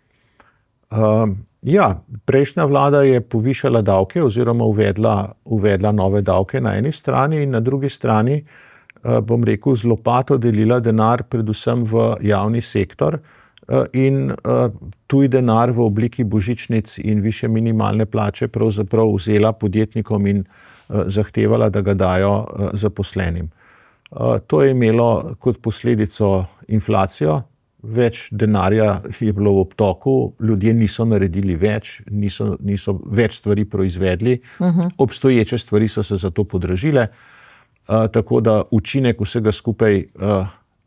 Ja, prejšnja vlada je povišala davke oziroma uvedla nove davke na eni strani in na drugi strani, bom rekel, z lopato delila denar predvsem v javni sektor in tuj denar v obliki božičnic in više minimalne plače pravzaprav vzela podjetnikom in zahtevala, da ga dajo zaposlenim. To je imelo kot posledico inflacijo, več denarja je bilo v obtoku, ljudje niso naredili več, niso več stvari proizvedli, obstoječe stvari so se zato podražile. Tako da učinek vsega skupaj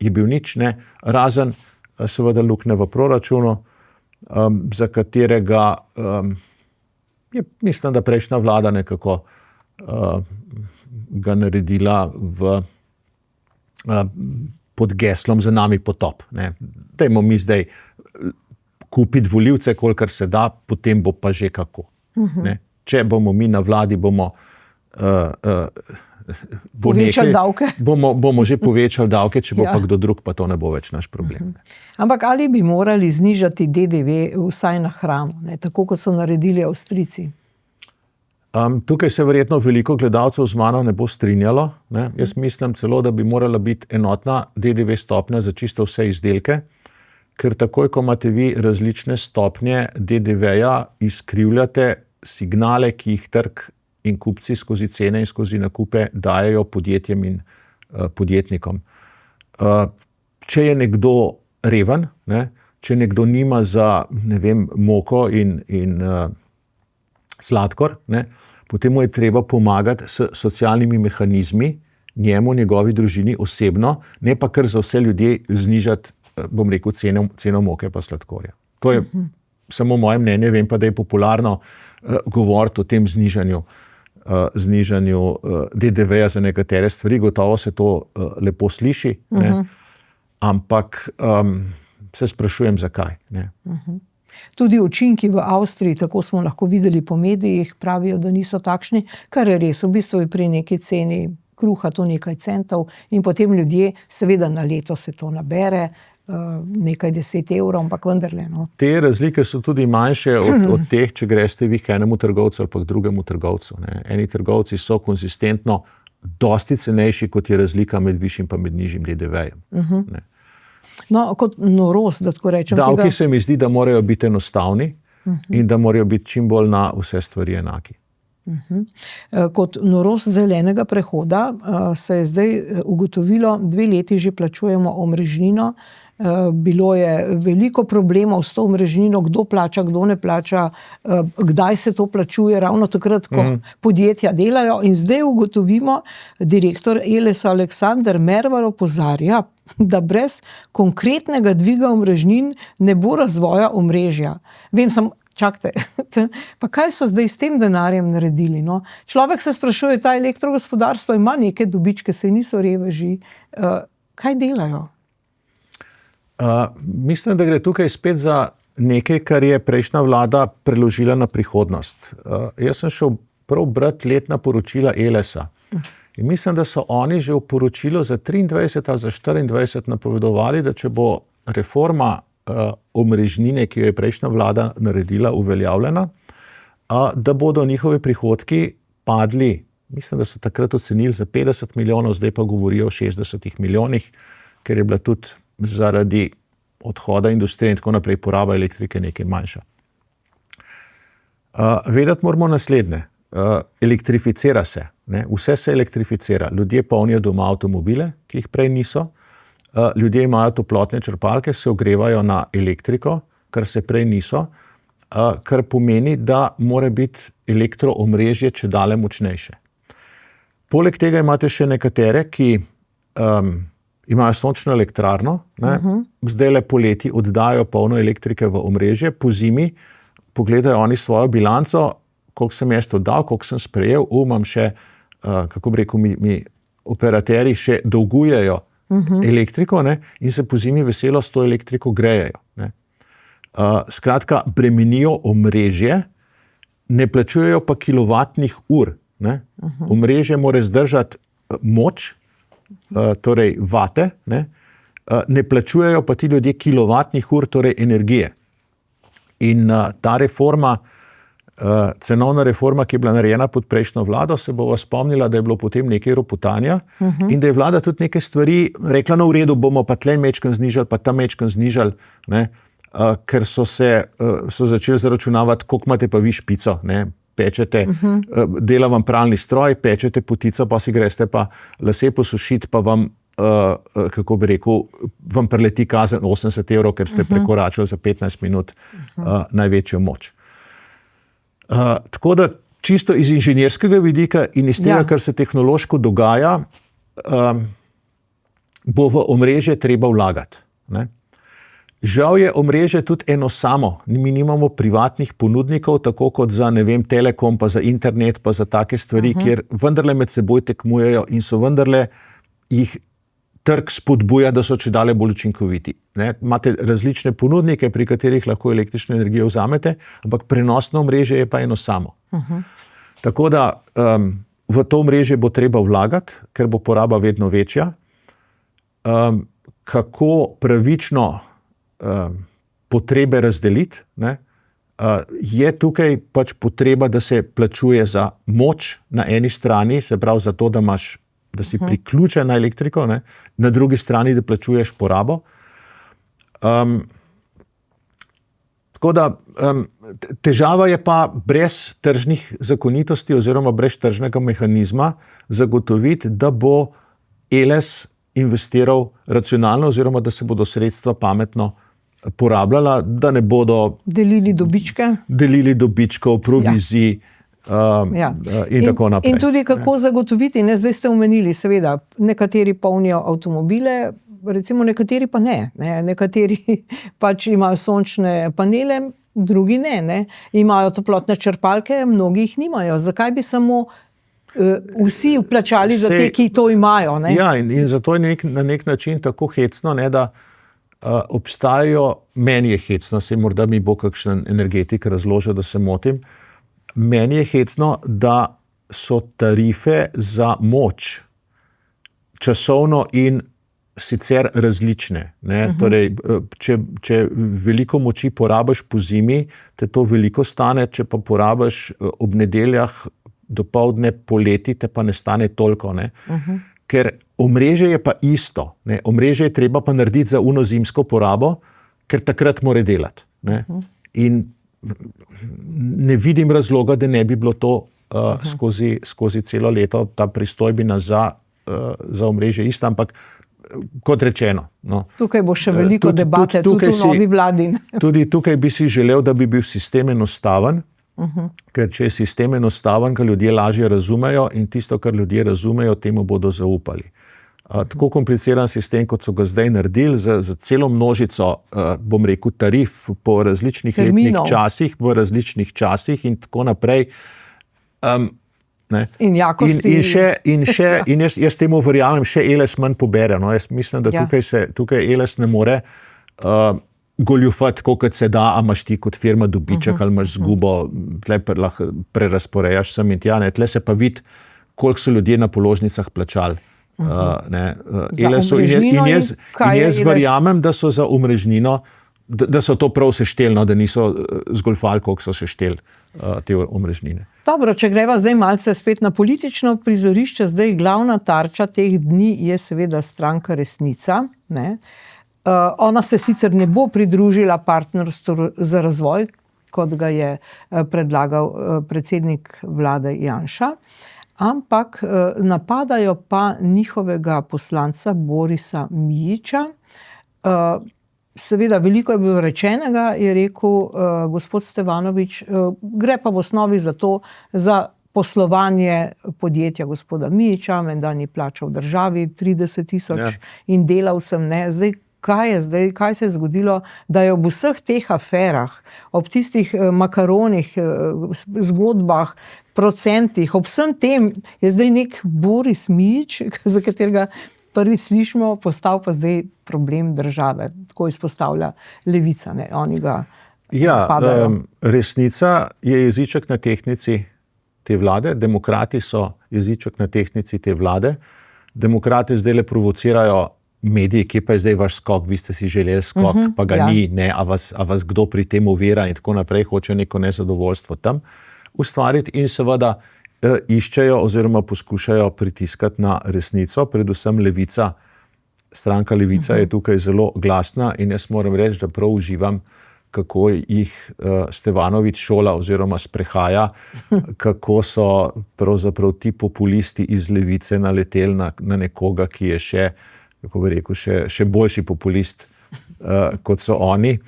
je bil nič, razen seveda luknje v proračunu, za katerega je, mislim, da prejšnja vlada nekako ga naredila pod geslom za nami potop. Dajmo mi zdaj kupiti volivce, kolikor se da, potem bo pa že kako. Če bomo mi na vladi, povečali davke. Bomo že povečali davke, če bo pa kdo drug, pa to ne bo več naš problem. Ampak ali bi morali znižati DDV vsaj na hrano, tako kot so naredili Avstrijci? Tukaj se verjetno veliko gledalcev z mano ne bo strinjalo. Ne? Jaz mislim celo, da bi morala biti enotna DDV stopnja za čisto vse izdelke, ker takoj, ko imate vi različne stopnje DDV-ja, izkrivljate signale, ki jih trg in kupci skozi cene in skozi nakupe dajejo podjetjem in podjetnikom. Če je nekdo reven, ne? Če nekdo nima za, ne vem, moko in sladkor, ne? Potem mu je treba pomagati s socialnimi mehanizmi, njemu, njegovi družini osebno, ne pa kar za vse ljudi znižati, bom rekel, ceno moke pa sladkorja. To je samo moje mnenje, vem pa, da je popularno govoriti o tem znižanju DDV-ja za nekatere stvari, gotovo se to lepo sliši, ne? Ampak se sprašujem, zakaj. Ne? Tudi učinki v Avstriji, tako smo lahko videli po medijih, pravijo, da niso takšni, kar je res, v bistvu je pri neki ceni kruha to nekaj centov in potem ljudje, seveda na leto se to nabere, nekaj 10 evrov, ampak vendarle. No. Te razlike so tudi manjše od teh, če greste vi k enemu trgovcu ali pa k drugemu trgovcu. Ne. Eni trgovci so konsistentno dosti cenejši, kot je razlika med višjim pa med nižjim DDV-jem. Ne. No, kot norost, da tako rečem. Davki se mi zdi, da morajo biti enostavni in da morajo biti čim bolj na vse stvari enaki. Kot norost zelenega prehoda se je zdaj ugotovilo, 2 leti že plačujemo omrežnino. Bilo je veliko problemov s to omrežnino, kdo plača, kdo ne plača, kdaj se to plačuje, ravno takrat, ko podjetja delajo. In zdaj ugotovimo, direktor Elesa Aleksander Mervar opozarja, da brez konkretnega dviga omrežnin ne bo razvoja omrežja. Vem, čakajte, pa kaj so zdaj s tem denarjem naredili? No? Človek se sprašuje, ta elektrogospodarstvo ima neke dobičke, saj niso reveži. Kaj delajo? Mislim, da gre tukaj spet za nekaj, kar je prejšnja vlada preložila na prihodnost. Jaz sem šel prav brati letna poročila Elesa. In mislim, da so oni že v poročilu za 23 ali za 24 napovedovali, da če bo reforma omrežnine, ki jo je prejšnja vlada naredila, uveljavljena, da bodo njihovi prihodki padli, mislim, da so takrat ocenili za 50 milijonov, zdaj pa govorijo o 60 milijonih, ker je bila tudi zaradi odhoda industrije in tako naprej poraba elektrike nekaj manjša. Vedeti moramo naslednje. Elektrificira se. Ne? Vse se elektrificira. Ljudje polnijo doma avtomobile, ki jih prej niso. Ljudje imajo toplotne črpalke, se ogrevajo na elektriko, kar se prej niso, kar pomeni, da mora biti elektroomrežje čedalje močnejše. Poleg tega imate še nekatere, ki imajo sončno elektrarno, zdajle poleti oddajo polno elektrike v omrežje, po zimi pogledajo oni svojo bilanco, koliko sem jaz oddal, koliko sem sprejel, imam še, kako bi rekel, mi operaterji še dolgujejo elektriko, ne, in se po zimi veselo s to elektriko grejejo. Ne. Skratka, bremenijo omrežje, ne plačujejo pa kilovatnih ur. Ne. Omrežje mora zdržati moč, torej vate, ne plačujejo pa ti ljudje kilovatnih ur, torej energije. In ta reforma, cenovna reforma, ki je bila narejena pod prejšnjo vlado, se bo spomnila, da je bilo potem nekaj ropotanja in da je vlada tudi neke stvari rekla, no v redu, bomo pa tle mečken znižali, pa ta mečken znižali, ne, ker so začeli zaračunavati, koliko imate pa vi špico, ne, pečete, dela vam pralni stroj, pečete potico, pa si greste pa lase posušiti, pa vam, kako bi rekel, vam preleti kazen 80 evrov, ker ste prekoračili za 15 minut največjo moč. Tako da čisto iz inženirskega vidika in iz tega, kar se tehnološko dogaja, bo v omrežje treba vlagati. Ne? Žal je omrežje tudi eno samo. Mi nimamo privatnih ponudnikov, tako kot za, ne vem, Telekom, pa za internet, pa za take stvari, kjer vendarle med seboj tekmujejo in so vendarle jih trg spodbuja, da so čedalje bolj učinkoviti. Ne? Imate različne ponudnike, pri katerih lahko električno energijo vzamete, ampak prenosno omrežje je pa eno samo. Tako da v to omrežje bo treba vlagati, ker bo poraba vedno večja. Kako pravično potrebe razdeliti, ne? je tukaj pač potreba, da se plačuje za moč na eni strani, se pravi za to, da si priključen na elektriko, ne? Na drugi strani, da plačuješ porabo. Tako da težava je pa brez tržnih zakonitosti oziroma brez tržnega mehanizma zagotoviti, da bo Eles investiral racionalno oziroma da se bodo sredstva pametno porabljala, da ne bodo delili dobičkov, provizij in tako naprej. In tudi kako zagotoviti, ne, zdaj ste omenili, seveda, nekateri polnijo avtomobile, recimo nekateri pa ne. Nekateri pač imajo sončne panele, drugi ne. Imajo toplotne črpalke, mnogi jih nimajo. Zakaj bi samo vsi vplačali za te, ki to imajo? Ne? Ja, in zato je na nek način tako hecno, ne, da obstajajo, meni je hecno, se morda mi bo kakšen energetik razložil, da se motim, meni je hecno, da so tarife za moč časovno in sicer različne. Ne? Torej, če veliko moči porabiš po zimi, te to veliko stane, če pa porabiš ob nedeljah dopoldne poleti, te pa ne stane toliko. Ne? Ker omrežje je pa isto. Ne? Omrežje je treba pa narediti za zimsko porabo, ker takrat mora delati. Ne? In ne vidim razloga, da ne bi bilo to skozi celo leto, ta pristojbina za omrežje ista, ampak kot rečeno. No, tukaj bo še veliko debate, tudi v novi vladi. Tudi tukaj bi si želel, da bi bil sistem enostaven, ker če je sistem enostaven, ga ljudje lažje razumejo in tisto, kar ljudje razumejo, temu bodo zaupali. Tako kompliciran sistem, kot so ga zdaj naredili, za celo množico, bom rekel, tarif po različnih letnih časih, v različnih časih in tako naprej. Ne? In jakosti. In jaz temu verjamem, še Eles manj pobere. No? Jaz mislim, da tukaj Eles ne more goljufati, kot se da, a imaš ti kot firma dobiček ali imaš zgubo, tle lahko prerazporejaš sem in tja. Tle se pa vidi, koliko so ljudje na položnicah plačali. In jaz verjamem, da so za omrežnino, da so to prav seštelno, da niso zgoljufali, koliko so sešteli te omrežnine. Dobro, če greva zdaj malce spet na politično prizorišče, zdaj glavna tarča teh dni je seveda stranka Resnica. Ne? Ona se sicer ne bo pridružila partnerstvu za razvoj, kot ga je predlagal predsednik vlade Janša, ampak napadajo pa njihovega poslanca Borisa Mijića. Seveda, veliko je bilo rečenega, je rekel gospod Stevanović, gre pa v osnovi za poslovanje podjetja gospoda Mijića, menda ni plačal državi 30,000 in delavcem ne. Kaj se je zgodilo, da je ob vseh teh aferah, ob tistih makaronih, zgodbah, procentih, ob vsem tem je zdaj nek Boris Mijić, za katerega prvi slišimo, postal pa zdaj problem države. Tako izpostavlja Levica. Ne? Oni ga napadajo. Resnica je jeziček na tehtnici te vlade, demokrati so jeziček na tehtnici te vlade. Demokrati zdaj le provocirajo mediji, kje pa je zdaj vaš skok, vi ste si želeli skok, pa ga ni, ne, a vas kdo pri tem ovira in tako naprej, hoče neko nezadovoljstvo tam ustvariti in seveda iščejo oziroma poskušajo pritiskati na Resnico, predvsem Levica. Stranka Levica je tukaj zelo glasna in jaz moram reči, da prav uživam, kako jih Stevanović šola oziroma sprehaja, kako so pravzaprav ti populisti iz Levice naleteli na nekoga, ki je še, kako bi rekel, še boljši populist, kot so oni.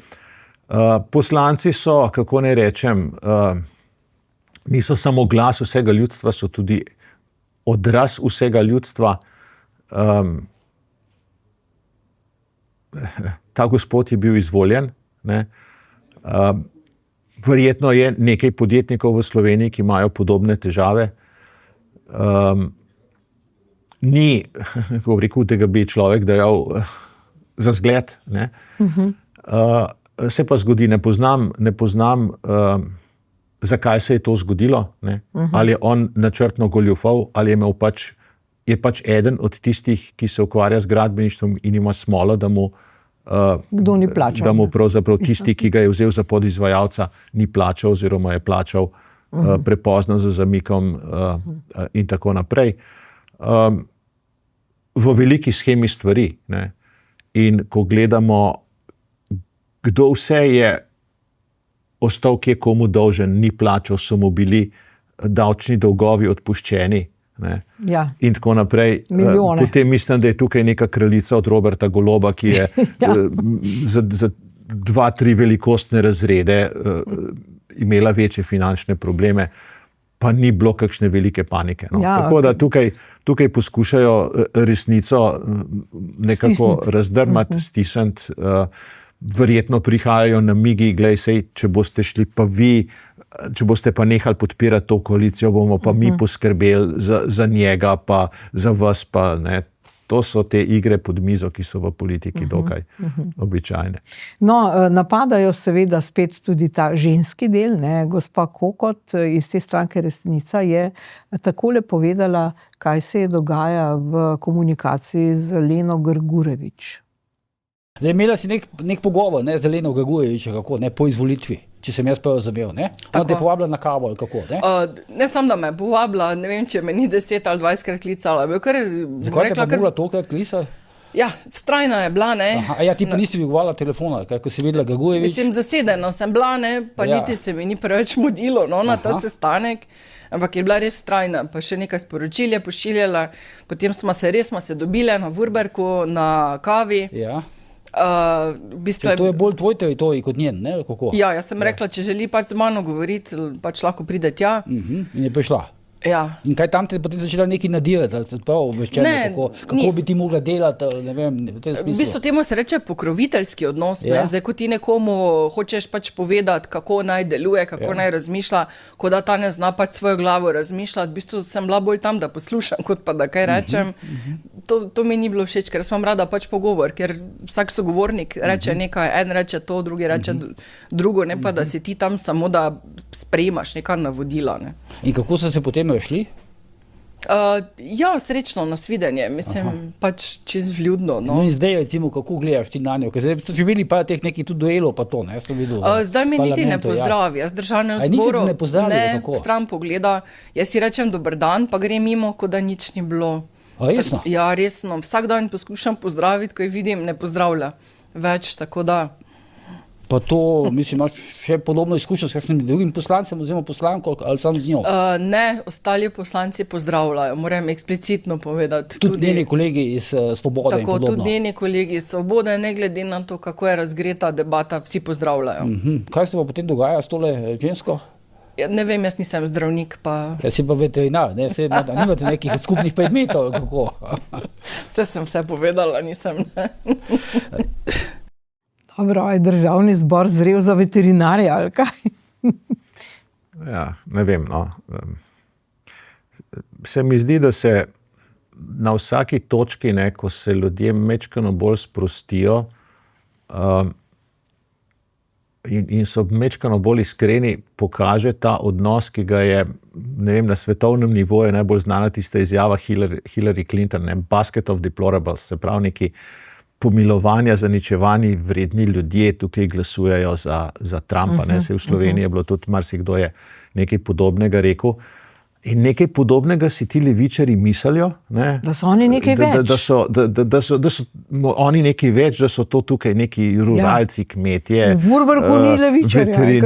Poslanci so, kako naj rečem, niso samo glas vsega ljudstva, so tudi odraz vsega ljudstva. Ta gospod je bil izvoljen. Ne? Verjetno je nekaj podjetnikov v Sloveniji, ki imajo podobne težave. Ni, kako bi rekel, tega bi človek dajal za zgled. Ne? Se pa zgodi, ne poznam zakaj se je to zgodilo, ne? Ali je on načrtno goljufal, ali je pač eden od tistih, ki se ukvarja z gradbeništvom in ima smolo, da mu Kdo ni plačal? Da mu pravzaprav tisti, ki ga je vzel za podizvajalca, ni plačal oziroma je plačal prepozno za zamikom in tako naprej. V veliki shemi stvari. Ne? In ko gledamo, kdo vse je ostal, ki je komu dolžen, ni plačal, so mu bili davčni dolgovi odpuščeni. Ne? Ja. In tako naprej. Milijone. Potem mislim, da je tukaj neka kraljica od Roberta Goloba, ki je za 2-3 velikostne razrede imela večje finančne probleme, pa ni bilo kakšne velike panike. No. Ja, tako da tukaj poskušajo resnico nekako razdrmati, stisniti. Verjetno prihajajo namigi, glej, sej, če boste šli pa vi, če boste pa nehali podpirati to koalicijo, bomo pa mi poskrbeli za njega, pa za vas pa ne. To so te igre pod mizo, ki so v politiki dokaj običajne. No, napadajo seveda spet tudi ta ženski del, ne. Gospa Kokot iz te stranke Resnica je takole povedala, kaj se je dogaja v komunikaciji z Leno Grgurevič. Zdaj, imela si nek pogovor, ne, z Leno Grgurevič, kako, ne, po izvolitvi, če sem jaz prav razumel, ne? Ona te je povabila na kavo, ali kako, ne? Ne samo, da me je povabila, ne vem, če me ni 10 ali 20krat klicala. Zakaj te pa mogla tokrat klicati? Ja, vztrajna je bila, ne. Aha, a ja, ti pa nisi dvigovala telefona, ko si videla Grgurevič? Mislim, zasedena sem bila, ne, pa niti se mi ni preveč mudilo, no, na ta sestanek. Ampak je bila res vztrajna, pa še nekaj sporočil je pošiljala. Potem smo se dobile na Vurberku, na kavi. Ja. V bistvu to je bolj tvoj teritorij kot njen, ne? Kako? Ja, jaz sem rekla, če želi pač z mano govoriti, pač lahko pride tja. In je prišla. Ja. In kaj tam te potem začela nekaj nadirati, ali se prav obveščeni, kako bi ti mogla delati, ne vem, v tem smislu? V bistvu temu se reče pokroviteljski odnos, ne? Zdaj, ko ti nekomu hočeš pač povedati, kako naj deluje, kako naj razmišlja, ko da ta ne zna pač svojo glavo razmišljati, v bistvu sem bila bolj tam, da poslušam, kot pa da kaj rečem. To mi ni bilo všeč, ker sem rada pač pogovor, ker vsak sogovornik reče nekaj, en reče to, drugi reče drugo, ne pa da si ti tam samo, da sprejemaš neka navodila, ne. In kako so se potem šli? Ja, srečno nasvidenje, mislim, pač čez vljudno, no. No in zdaj, recimo, kako gledaš ti na njo? Ker zdaj so živeli pa teh nekih tudi duelov, pa to, ne, jaz to videl. Zdaj me niti ne pozdravi, jaz državnem zboru ne stran pogleda, jaz si rečem dober dan, pa gre mimo, kot da nič ni bilo. A resno? Ja, resno, vsak dan poskušam pozdraviti, ko jih vidim, ne pozdravlja več, tako da. Pa to, mislim, imaš še podobno izkušnjo s kakšnim drugim poslancem oziroma poslanko ali samo z njo? Ne, ostali poslanci pozdravljajo, moram eksplicitno povedati. Tudi njeni kolegi iz Svobode in podobno? Tako, tudi njeni kolegi iz Svobode, ne glede na to, kako je razgreta debata, vsi pozdravljajo. Kaj se pa potem dogaja s tole žensko? Ne vem, jaz nisem zdravnik, pa... Jaz si pa veterinar, ne? Nimate nekih skupnih predmetov, kako? Sem vse povedala, nisem, ne. Dobro, je državni zbor zrel za veterinarja, ali kaj? Ja, ne vem, no. Se mi zdi, da se na vsaki točki, ne, ko se ljudje majčkeno bolj sprostijo, in so majčkeno bolj iskreni, pokaže ta odnos, ki ga je, ne vem, na svetovnem nivoju najbolj znana tista izjava Hillary Clinton, ne, basket of deplorables, se pravi neki pomilovanja, zaničevani vredni ljudje tukaj glasujejo za Trumpa, ne, se v Sloveniji je bilo tudi marsikdo je nekaj podobnega rekel. In nekaj podobnega si ti levičarji mislijo, ne, da so oni nekaj več. Da so oni nekaj več, da so to tukaj neki ruralci, kmetje, v Vurberku ni levičarja,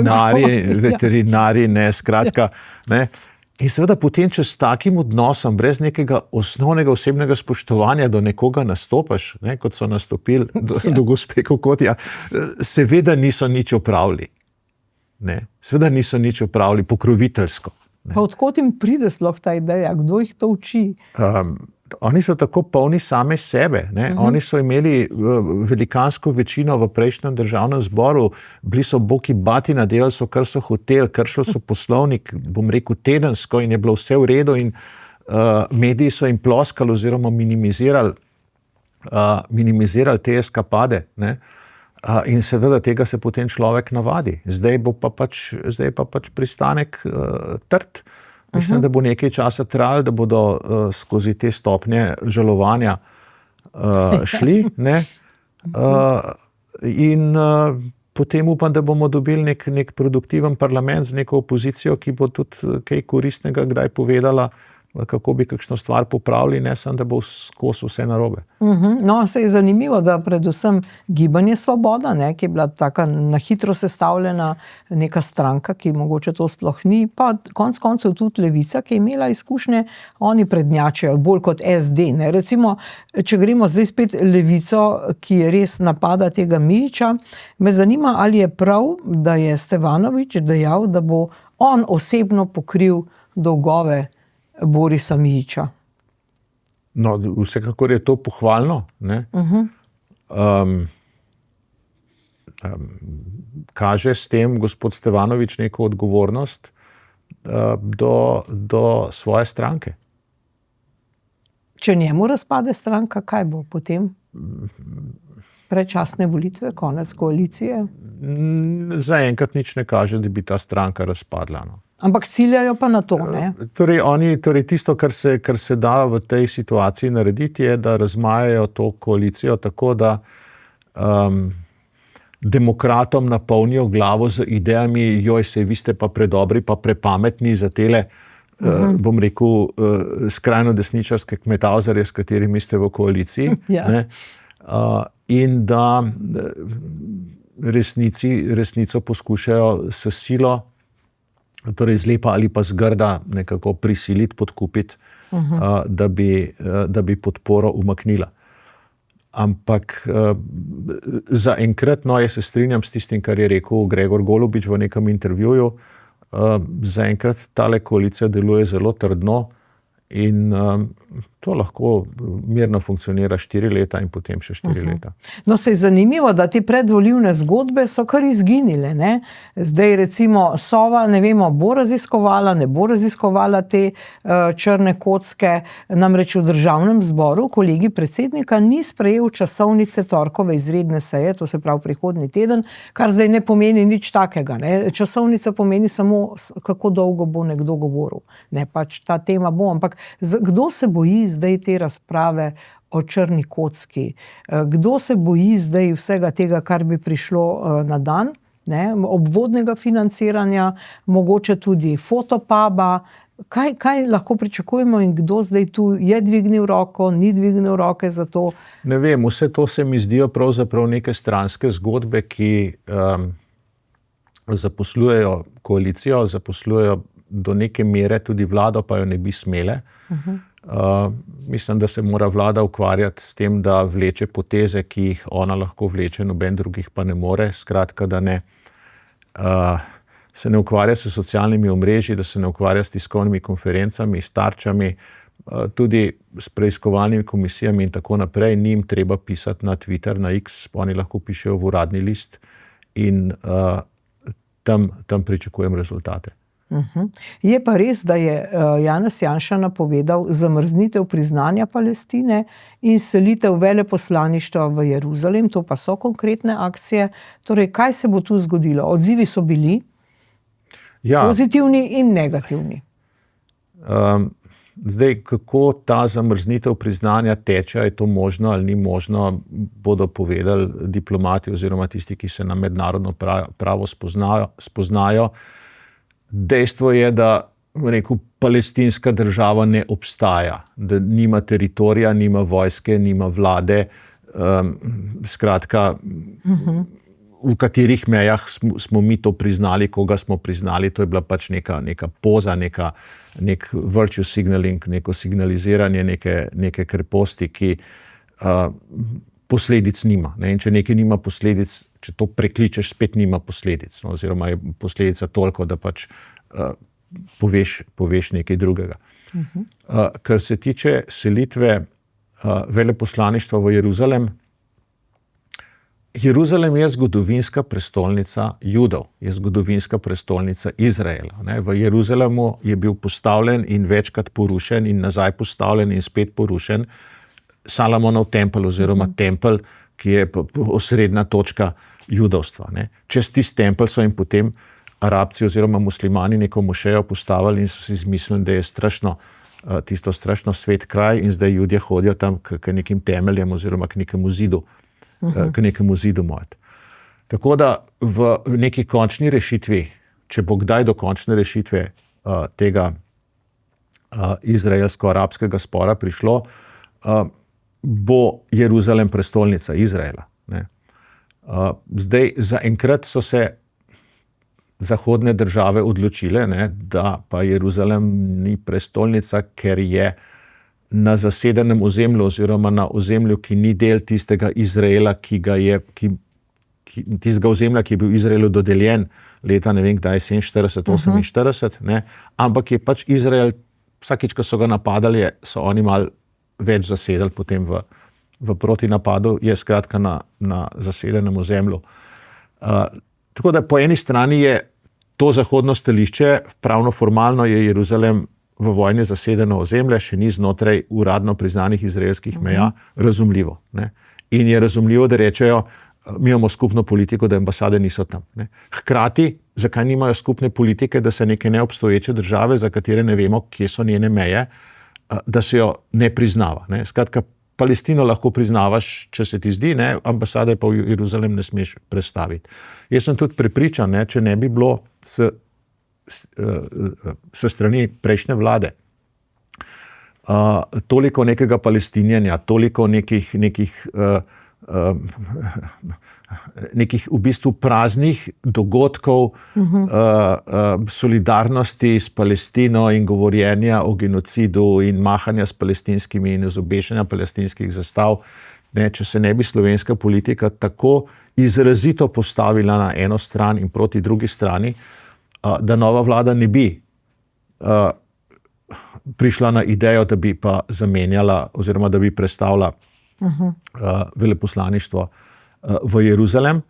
veterinari, ne, skratka, ne. In seveda potem, če s takim odnosom, brez nekega osnovnega osebnega spoštovanja do nekoga nastopaš, ne, kot so nastopili do gospe Kokotja, seveda niso nič opravili. Ne, seveda niso nič opravili pokroviteljsko. Ne. Pa odkot jim pride sploh ta ideja? Kdo jih to uči? Oni so tako polni same sebe. Ne? Oni so imeli velikansko večino v prejšnjem državnem zboru, bili so boki batina, delali so, kar so hoteli, kršili so poslovnik, bom rekel, tedensko in je bilo vse v redu in mediji so jim ploskali oziroma minimizirali te eskapade. Ne? In seveda tega se potem človek navadi. Zdaj pa pač pristanek trd. Mislim, da bo nekaj časa trajalo, da bodo skozi te stopnje žalovanja šli. Ne? In potem upam, da bomo dobili nek produktiven parlament z neko opozicijo, ki bo tudi kaj koristnega kdaj povedala, kako bi kakšno stvar popravili, ne samo, da bo skozi vse narobe. No, se je zanimivo, da predvsem Gibanje Svoboda, ne, ki je bila taka na hitro sestavljena neka stranka, ki mogoče to sploh ni, pa konec koncev tudi Levica, ki je imela izkušnje, oni prednjačijo bolj kot SD. Ne. Recimo, če gremo zdaj spet Levico, ki je res napada tega Mijića, me zanima, ali je prav, da je Stevanović dejal, da bo on osebno pokril dolgove Borisa Mijića. No, vsekakor je to pohvalno, ne? Kaže s tem gospod Stevanović neko odgovornost do svoje stranke. Če njemu razpade stranka, kaj bo potem? Predčasne volitve, konec koalicije? Zaenkrat nič ne kaže, da bi ta stranka razpadla. No. Ampak ciljajo pa na to, ne? Torej tisto, kar se da v tej situaciji narediti, je, da razmajajo to koalicijo tako, da demokratom napolnijo glavo z idejami, vi ste pa predobri, pa prepametni za tele, bom rekel, skrajno desničarske kmetavzarje, s katerimi ste v koaliciji. Ja. Ne? In da resnico poskušajo s silo, torej zlepa ali pa zgrda nekako prisiliti, podkupiti, da bi podporo umaknila. Ampak zaenkrat, jaz se strinjam s tistim, kar je rekel Gregor Golobič v nekem intervjuju, zaenkrat tale koalicija deluje zelo trdno in to lahko mirno funkcionira 4 leta in potem še 4 leta. No, se je zanimivo, da te predvolilne zgodbe so kar izginile, ne? Zdaj recimo Sova, ne vemo, bo raziskovala, ne bo raziskovala te črne kocke, namreč v Državnem zboru kolegi predsednika ni sprejel časovnice torkove izredne seje, to se pravi prihodnji teden, kar zdaj ne pomeni nič takega, ne? Časovnica pomeni samo, kako dolgo bo nekdo govoril, ne pač ta tema bo, ampak kdo se boji zdaj te razprave o črni kocki? Kdo se boji zdaj vsega tega, kar bi prišlo na dan? Ne? Obvodnega financiranja, mogoče tudi fotopuba. Kaj lahko pričakujemo in kdo zdaj tu je dvignil roko, ni dvignil roke za to? Ne vem, vse to se mi zdijo pravzaprav neke stranske zgodbe, ki zaposlujejo koalicijo, zaposlujejo do neke mere tudi vlado, pa jo ne bi smele. Mislim, da se mora vlada ukvarjati s tem, da vleče poteze, ki jih ona lahko vleče, noben drugih pa ne more. Skratka, da se ne ukvarja s socialnimi omrežji, da se ne ukvarja s tiskovnimi konferencami, s tarčami, tudi s preiskovalnimi komisijami in tako naprej. Ni jim treba pisati na Twitter, na X, oni lahko pišejo v uradni list in tam pričakujem rezultate. Je pa res, da je Janez Janša napovedal zamrznitev priznanja Palestine in selitev veleposlaništva v Jeruzalem, to pa so konkretne akcije. Torej, kaj se bo tu zgodilo? Odzivi so bili pozitivni in negativni. Zdaj, kako ta zamrznitev priznanja teče, je to možno ali ni možno, bodo povedali diplomati oziroma tisti, ki se na mednarodno pravo spoznajo. Dejstvo je, da palestinska država ne obstaja, da nima teritorija, nima vojske, nima vlade, skratka, v katerih mejah smo mi to priznali, koga smo priznali, to je bila pač neka poza, nek virtue signaling, neko signaliziranje neke kreposti, ki posledic nima. Ne? In če nekaj nima posledic, če to prekličeš, spet nima posledic. No? Oziroma je posledica toliko, da pač poveš nekaj drugega. Kar se tiče selitve veleposlaništva v Jeruzalem, Jeruzalem je zgodovinska prestolnica Judov, je zgodovinska prestolnica Izraela. Ne? V Jeruzalemu je bil postavljen in večkrat porušen in nazaj postavljen in spet porušen Salomonov tempelj oziroma tempelj, ki je osrednja točka judovstva. Ne? Čez tisti tempelj so jim potem Arabci oziroma muslimani neko mošejo postavili in so si izmislili, da je tisto strašno svet kraj in zdaj Judje hodijo tam k nekim temeljem oziroma k nekemu zidu. K nekemu zidu mojt. Tako da v neki končni rešitvi, če bo kdaj do končne rešitve tega izraelsko-arabskega spora prišlo, bo Jeruzalem prestolnica Izraela. Ne. Zdaj, zaenkrat so se zahodne države odločile, ne, da pa Jeruzalem ni prestolnica, ker je na zasedenem ozemlju oziroma na ozemlju, ki ni del tistega Izraela, tistega ozemlja, ki je bil Izraelu dodeljen leta, ne vem kdaj, 47, 48, ne, ampak je pač Izrael, vsakič, ko so ga napadali, so oni malo več zasedali potem v protinapadu, je skratka na zasedenem ozemlju. Tako da po eni strani je to zahodno stališče, pravno formalno je Jeruzalem v vojni zasedeno ozemlje, še ni znotraj uradno priznanih izraelskih meja, razumljivo. Ne. In je razumljivo, da rečejo, mi imamo skupno politiko, da ambasade niso tam. Ne. Hkrati, zakaj nimajo skupne politike, da se neke neobstoječe države, za katere ne vemo, kje so njene meje, da se jo ne priznava. Ne. Skratka, Palestino lahko priznavaš, če se ti zdi, ne, ambasade pa v Jeruzalem ne smeš prestaviti. Jaz sem tudi prepričan, ne, če ne bi bilo s strani prejšnje vlade toliko nekega palestinjenja, toliko nekih v bistvu praznih dogodkov, solidarnosti s Palestino in govorjenja o genocidu in mahanja s palestinskimi in izobešanja palestinskih zastav, ne, če se ne bi slovenska politika tako izrazito postavila na eno stran in proti drugi strani, da nova vlada ne bi prišla na idejo, da bi pa zamenjala oziroma da bi prestavila veleposlaništvo v Jeruzalem.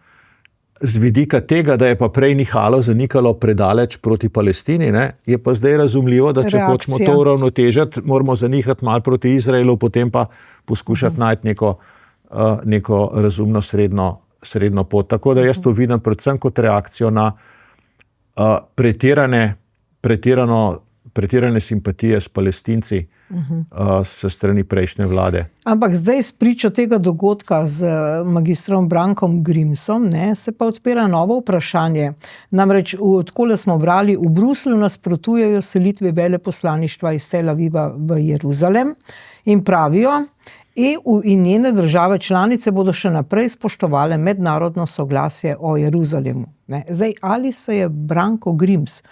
Z vidika tega, da je pa prej nihalo zanikalo predaleč proti Palestini, ne, je pa zdaj razumljivo, da če hočemo to uravnotežiti, moramo zanihati malo proti Izraelu, potem pa poskušati najti neko razumno srednjo pot. Tako da jaz to vidim predvsem kot reakcijo na pretirane simpatije s Palestinci s strani prejšnje vlade. Ampak zdaj s pričo tega dogodka z magistrom Brankom Grimsom, ne, se pa odpira novo vprašanje. Namreč, odkole smo brali, v Bruslju nasprotujejo selitvi veleposlaništva iz Tel Aviva v Jeruzalem in pravijo, EU in njene države članice bodo še naprej spoštovale mednarodno soglasje o Jeruzalemu. Ne. Zdaj, ali se je Branko Grims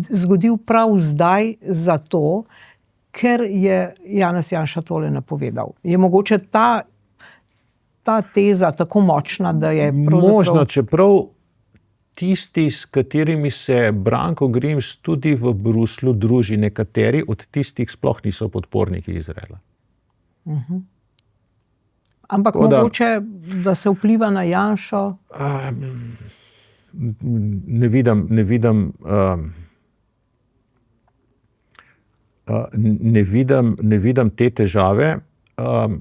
zgodil prav zdaj zato, ker je Janez Janša tole napovedal? Je mogoče ta teza tako močna, da je pravzaprav... Možno, čeprav tisti, s katerimi se Branko Grims tudi v Bruslju druži, nekateri od tistih sploh niso podporniki Izraela. Ampak mogoče, da se vpliva na Janšo? Ne vidim te težave.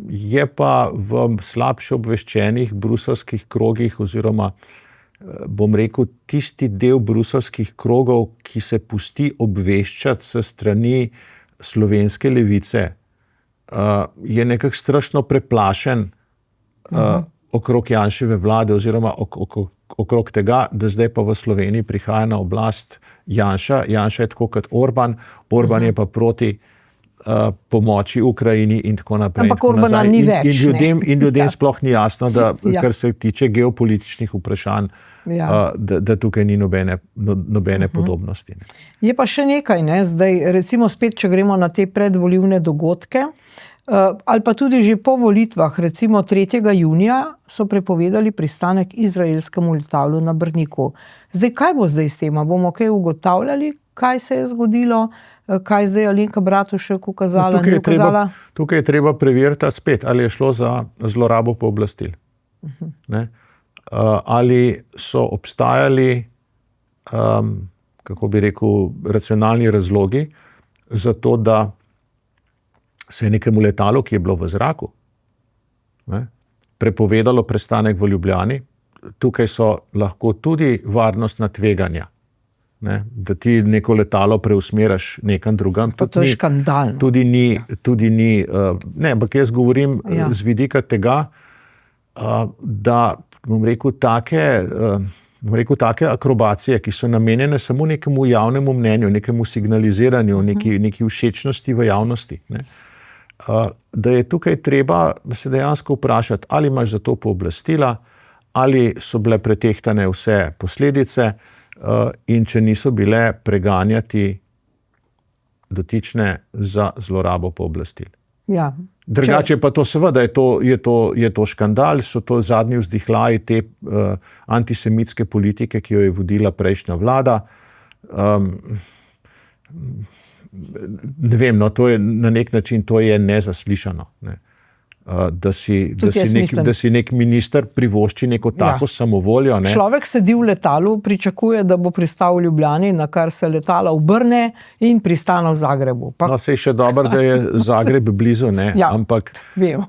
Je pa v slabše obveščenih bruselskih krogih oziroma, bom rekel, tisti del bruselskih krogov, ki se pusti obveščati s strani slovenske levice, je nekako strašno preplašen okrog Janševe vlade oziroma okrog tega, da zdaj pa v Sloveniji prihaja na oblast Janša. Janša je tako kot Orban je pa proti pomoči Ukrajini in tako naprej. Ampak Orbana ni več. In ljudem sploh ni jasno, da kar se tiče geopolitičnih vprašanj, da tukaj ni nobene podobnosti. Ne. Je pa še nekaj, ne? Zdaj, recimo spet, če gremo na te predvolilne dogodke, ali pa tudi že po volitvah, recimo 3. junija so prepovedali pristanek izraelskemu letalu na Brniku. Zdaj, kaj bo zdaj s tem? Bomo kaj ugotavljali, kaj se je zgodilo, kaj zdaj Alenka Bratušek ukazala, ni ukazala? Tukaj je treba preveriti spet, ali je šlo za zlorabo pooblastil. Ne? Ali so obstajali, kako bi rekel, racionalni razlogi za to, da se je nekemu letalu, ki je bilo v zraku, ne, prepovedalo prestanek v Ljubljani. Tukaj so lahko tudi varnostna tveganja, ne, da ti neko letalo preusmeraš nekam drugam. Pa to je škandalno. Tudi ni, ne, ampak jaz govorim z vidika tega, da take akrobacije, ki so namenjene samo nekemu javnemu mnenju, nekemu signaliziranju, neki všečnosti v javnosti, ne? Da je tukaj treba se dejansko vprašati, ali imaš za to pooblastila, ali so bile pretehtane vse posledice in če niso bile, preganjati dotične za zlorabo pooblastil. Ja. Drugače pa to seveda je to škandal, so to zadnji vzdihljaji te antisemitske politike, ki jo je vodila prejšnja vlada. Ne vem, no, to je na nek način to je nezaslišano, ne. Da si nek minister privošči neko tako samovoljo. Ne. Človek sedi v letalu, pričakuje, da bo pristal v Ljubljani, na kar se letala obrne in pristane v Zagrebu. No, sej še dobro, da je Zagreb blizu, ne, ampak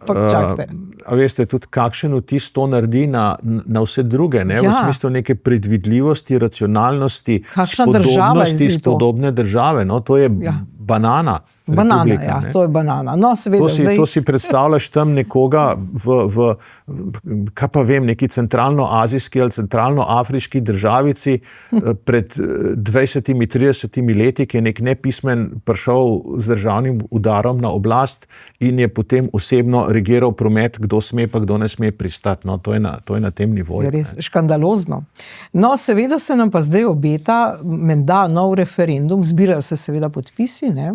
čakajte. A veste, tudi kakšen vtis to naredi na vse druge, ne, v smislu neke predvidljivosti, racionalnosti, spodobne države, no, to je banana. Banana, to je banana. No, seveda, to si predstavljaš tam nekoga kaj pa vem, neki centralnoazijski ali centralnoafriški državici pred 20-30 leti, ki je nek nepismen prišel z državnim udarom na oblast in je potem osebno regiral promet, kdo sme pa kdo ne sme pristati. No, to je na tem nivoju. Je res škandalozno. No, seveda se nam pa zdaj obeta, menda nov referendum, zbirajo se seveda podpisi, ne,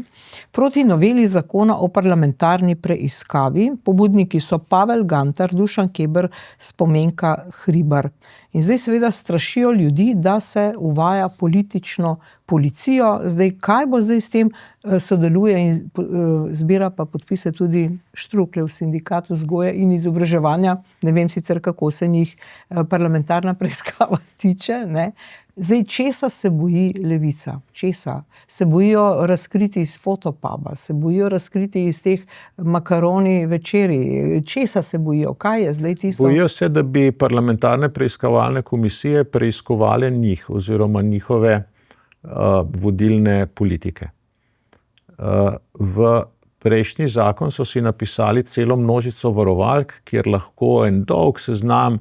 proti noveli zakona o parlamentarni preiskavi. Pobudniki so Pavel Gantar, Dušan Keber, Spomenka Hribar. In zdaj seveda strašijo ljudi, da se uvaja politično policijo. Zdaj, kaj bo zdaj s tem, sodeluje in zbira pa podpise tudi Štrukljev sindikat vzgoje in izobraževanja. Ne vem sicer, kako se njih parlamentarna preiskava tiče, ne. Zdaj, česa se boji levica? Česa? Se bojijo razkriti iz Fotopuba, se bojijo razkriti iz teh makaroni večerij. Česa se bojijo? Kaj je zdaj tisto? Bojijo se, da bi parlamentarne preiskovalne komisije preiskovale njih oziroma njihove vodilne politike. V prejšnji zakon so si napisali celo množico varovalk, kjer lahko en dolg seznam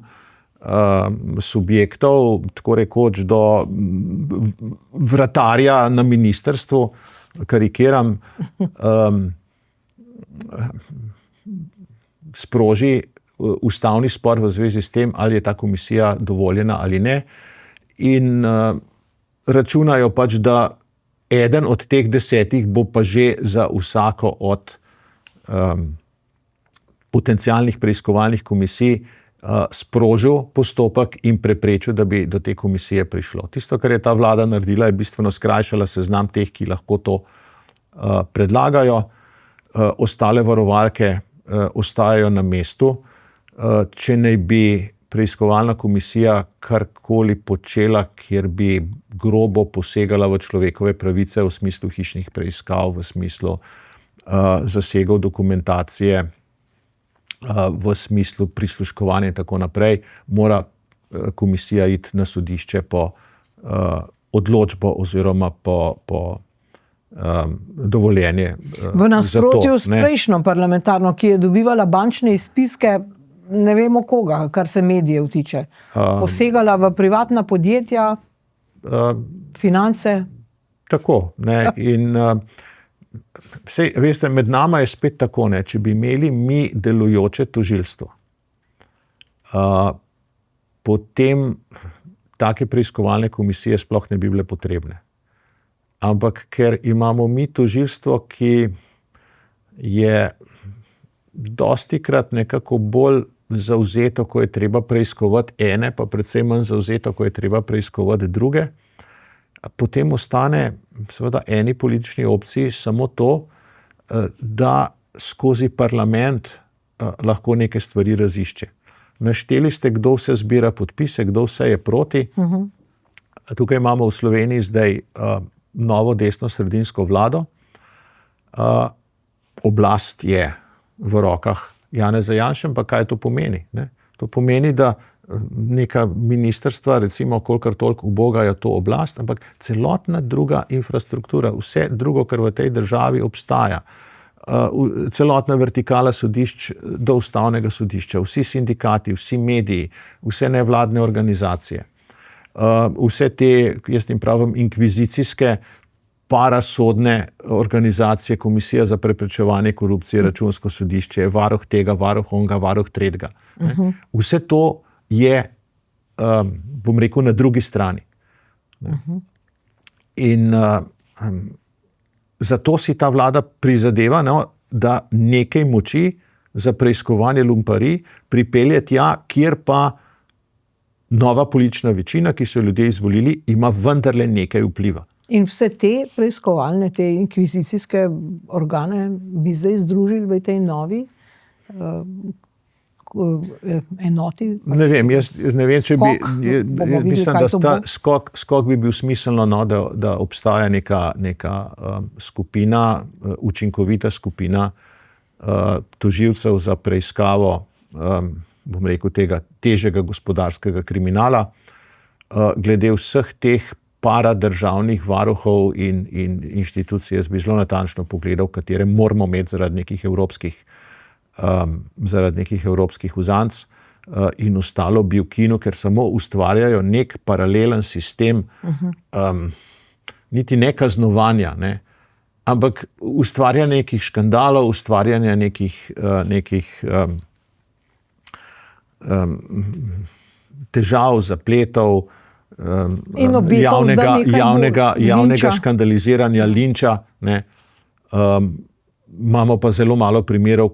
subjektov, tako rekoč do vratarja na ministrstvu, karikiram, sproži ustavni spor v zvezi s tem, ali je ta komisija dovoljena ali ne. In računajo pač, da eden od teh 10 bo pa že za vsako od potencialnih preiskovalnih komisij sprožil postopek in preprečil, da bi do te komisije prišlo. Tisto, kar je ta vlada naredila, je bistveno skrajšala seznam teh, ki lahko to predlagajo. Ostale varovalke ostajajo na mestu. Če naj bi preiskovalna komisija karkoli počela, kjer bi grobo posegala v človekove pravice v smislu hišnih preiskav, v smislu zasegov dokumentacije, v smislu prisluškovanja in tako naprej, mora komisija iti na sodišče po odločbo oziroma po dovoljenje. V nasprotju s prejšnjo parlamentarno, ki je dobivala bančne izpiske, ne vemo koga, kar se medijev tiče. Posegala v privatna podjetja, finance. Tako, ne, in sej, veste, med nama je spet tako, ne, če bi imeli mi delujoče tožilstvo, potem take preiskovalne komisije sploh ne bi bile potrebne. Ampak ker imamo mi tožilstvo, ki je dostikrat nekako bolj zavzeto, ko je treba preiskovati ene, pa predvsem manj zavzeto, ko je treba preiskovati druge, potem ostane seveda eni politični opciji samo to, da skozi parlament lahko neke stvari razišče. Našteli ste, kdo vse zbira podpise, kdo vse je proti. Tukaj imamo v Sloveniji zdaj novo desno-sredinsko vlado. Oblast je v rokah Janeza Janše, pa kaj to pomeni? Ne? To pomeni, da neka ministrstva, recimo, kolikor toliko ubogajo to oblast, ampak celotna druga infrastruktura, vse drugo, kar v tej državi obstaja, celotna vertikala sodišč do ustavnega sodišča, vsi sindikati, vsi mediji, vse nevladne organizacije, vse te, jaz jim pravim, inkvizicijske parasodne organizacije, Komisija za preprečevanje korupcije, Računsko sodišče, varuh tega, varuh onega, varuh tretjega. Vse to je, bom rekel, na drugi strani. In zato si ta vlada prizadeva, da nekaj moči za preiskovanje lumparij pripelje tja, kjer pa nova politična večina, ki so ljudje izvolili, ima vendarle nekaj vpliva. In vse te preiskovalne, te inkvizicijske organe bi zdaj združili v tej novi enoti? Ne vem, jaz ne vem, če mislim, da ta skok bi bil smiselno, da obstaja neka skupina, učinkovita skupina tožilcev za preiskavo, bom rekel, tega težjega gospodarskega kriminala, glede vseh teh paradržavnih varuhov in inštitucij. Jaz bi zelo natančno pogledal, katere moramo imeti zaradi nekih evropskih uzanc in ostalo bi ukinil, ker samo ustvarjajo nek paralelen sistem, niti ne kaznovanja, ampak ustvarjanje nekih škandalov, ustvarjanje nekih težav, zapletov, javnega škandaliziranja, linča. Imamo pa zelo malo primerov,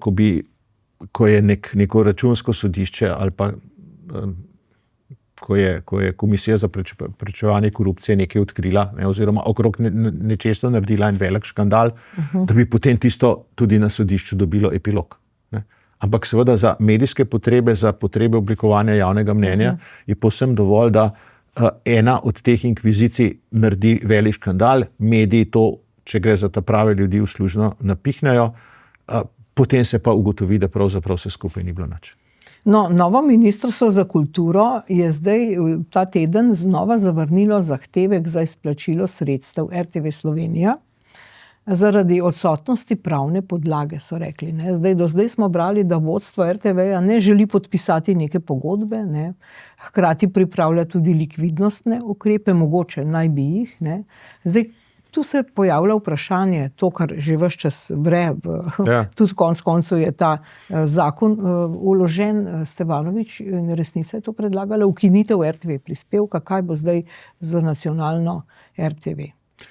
ko je neko računsko sodišče ali pa ko je Komisija za preprečevanje korupcije nekaj odkrila, oziroma okrog nečesa naredila en velik škandal, da bi potem tisto tudi na sodišču dobilo epilog. Ampak seveda za medijske potrebe, za potrebe oblikovanja javnega mnenja je povsem dovolj, da ena od teh inkvizicij naredi velik škandal, mediji to, če gre za ta prave ljudi, uslužno napihnejo, potem se pa ugotovi, da pravzaprav vse skupaj ni bilo nič. No, novo ministrstvo za kulturo je zdaj ta teden znova zavrnilo zahtevek za izplačilo sredstev RTV Slovenija zaradi odsotnosti pravne podlage, so rekli. Do zdaj smo brali, da vodstvo RTV-ja ne želi podpisati neke pogodbe, hkrati pripravlja tudi likvidnostne ukrepe, mogoče naj bi jih. Zdaj, tu se pojavlja vprašanje, to, kar že ves čas vre, tudi konec koncev je ta zakon vložen, Stevanović in Resnica je to predlagala, ukinitev RTV prispevka, kaj bo zdaj za nacionalno RTV?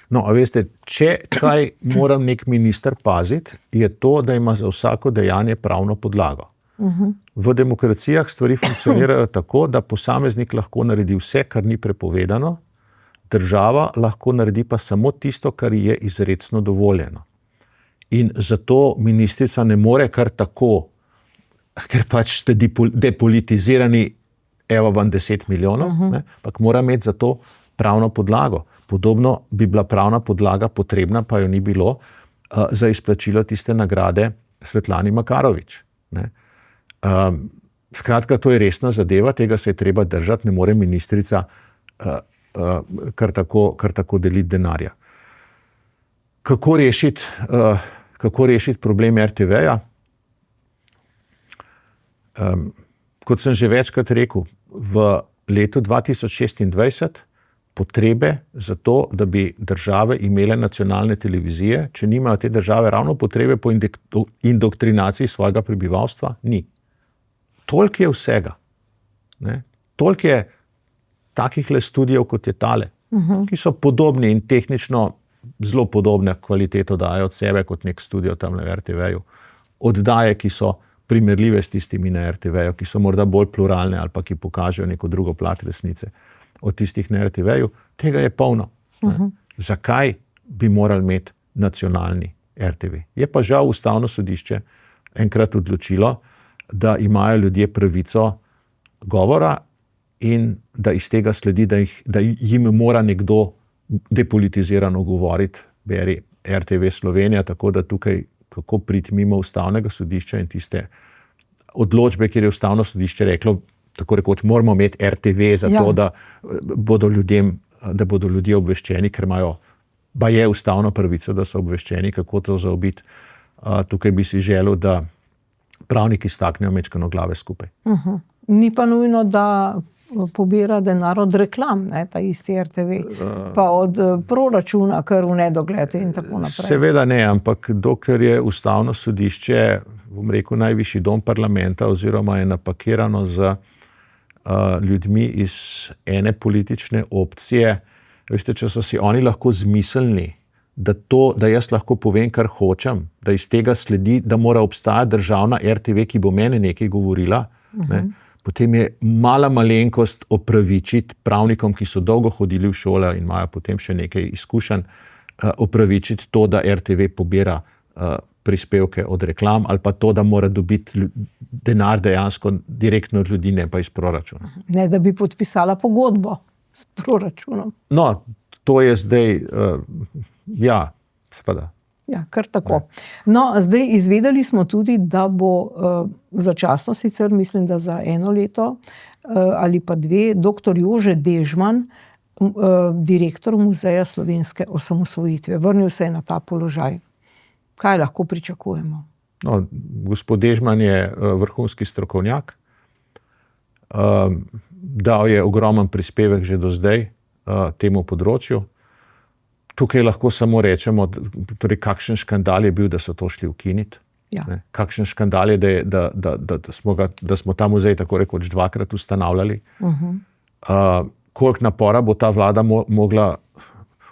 No, a veste, če kaj moram nek minister paziti, je to, da ima za vsako dejanje pravno podlago. V demokracijah stvari funkcionirajo tako, da posameznik lahko naredi vse, kar ni prepovedano, država lahko naredi pa samo tisto, kar je izrecno dovoljeno. In zato ministrica ne more kar tako, ker pač ste depolitizirani, evo vam 10 milijonov, ampak mora imeti za to pravno podlago. Podobno bi bila pravna podlaga potrebna, pa jo ni bilo, za izplačilo tiste nagrade Svetlani Makarovič. Skratka, to je resna zadeva, tega se je treba držati, ne more ministrica kar tako deliti denarja. Kako rešiti problem RTV-ja? Kot sem že večkrat rekel, v letu 2026 potrebe za to, da bi države imele nacionalne televizije, če nimajo te države ravno potrebe po indoktrinaciji svojega prebivalstva, ni. Toliko je vsega. Toliko je takih le studijev, kot je tale, ki so podobni in tehnično zelo podobne kvaliteto dajo od sebe kot nek studio tam na RTV-ju. Oddaje, ki so primerljive s tistimi na RTV-ju, ki so morda bolj pluralne ali pa ki pokažejo neko drugo plat resnice od tistih na RTV-ju, tega je polno. Zakaj bi morali imeti nacionalni RTV? Je pa žal ustavno sodišče enkrat odločilo, da imajo ljudje pravico govora in da iz tega sledi, da jim mora nekdo depolitizirano govoriti, beri RTV Slovenija, tako da tukaj kako priti mimo ustavnega sodišča in tiste odločbe, kjer je ustavno sodišče reklo, tako rekoč, moramo imeti RTV za to, da bodo ljudje obveščeni, ker imajo, ba je ustavno pravico, da so obveščeni, kako to zaobiti. Tukaj bi si želel, da pravniki staknejo mečkano glave skupaj. Ni pa nujno, da pobira denar od reklam, ne, ta isti RTV, pa od proračuna, kar v nedogled in tako naprej. Seveda ne, ampak dokler je Ustavno sodišče, bom rekel, najvišji dom parlamenta oziroma je napakirano z ljudmi iz ene politične opcije, veste, če so si oni lahko zmislili, da jaz lahko povem, kar hočem, da iz tega sledi, da mora obstajati državna RTV, ki bo meni nekaj govorila, ne, potem je mala malenkost opravičiti pravnikom, ki so dolgo hodili v šole in imajo potem še nekaj izkušenj, opravičiti to, da RTV pobira prispevke od reklam ali pa to, da mora dobiti denar dejansko direktno od ljudi, ne pa iz proračuna. Ne, da bi podpisala pogodbo s proračunom. No, to je zdaj, seveda. Ja, kar tako. No, zdaj izvedeli smo tudi, da bo začasno sicer, mislim, da za 1 leto ali pa 2, dr. Jože Dežman, direktor Muzeja slovenske osamosvojitve. Vrnil se je na ta položaj. Kaj lahko pričakujemo? No, gospod Dežman je vrhunski strokovnjak. Dal je ogromen prispevek že do zdaj temu področju. Tukaj lahko samo rečemo, torej kakšen škandal je bil, da so to šli ukiniti. Ja. Kakšen škandal je, da smo ta muzej tako rekoč 2-krat ustanavljali. Koliko napora bo ta vlada mogla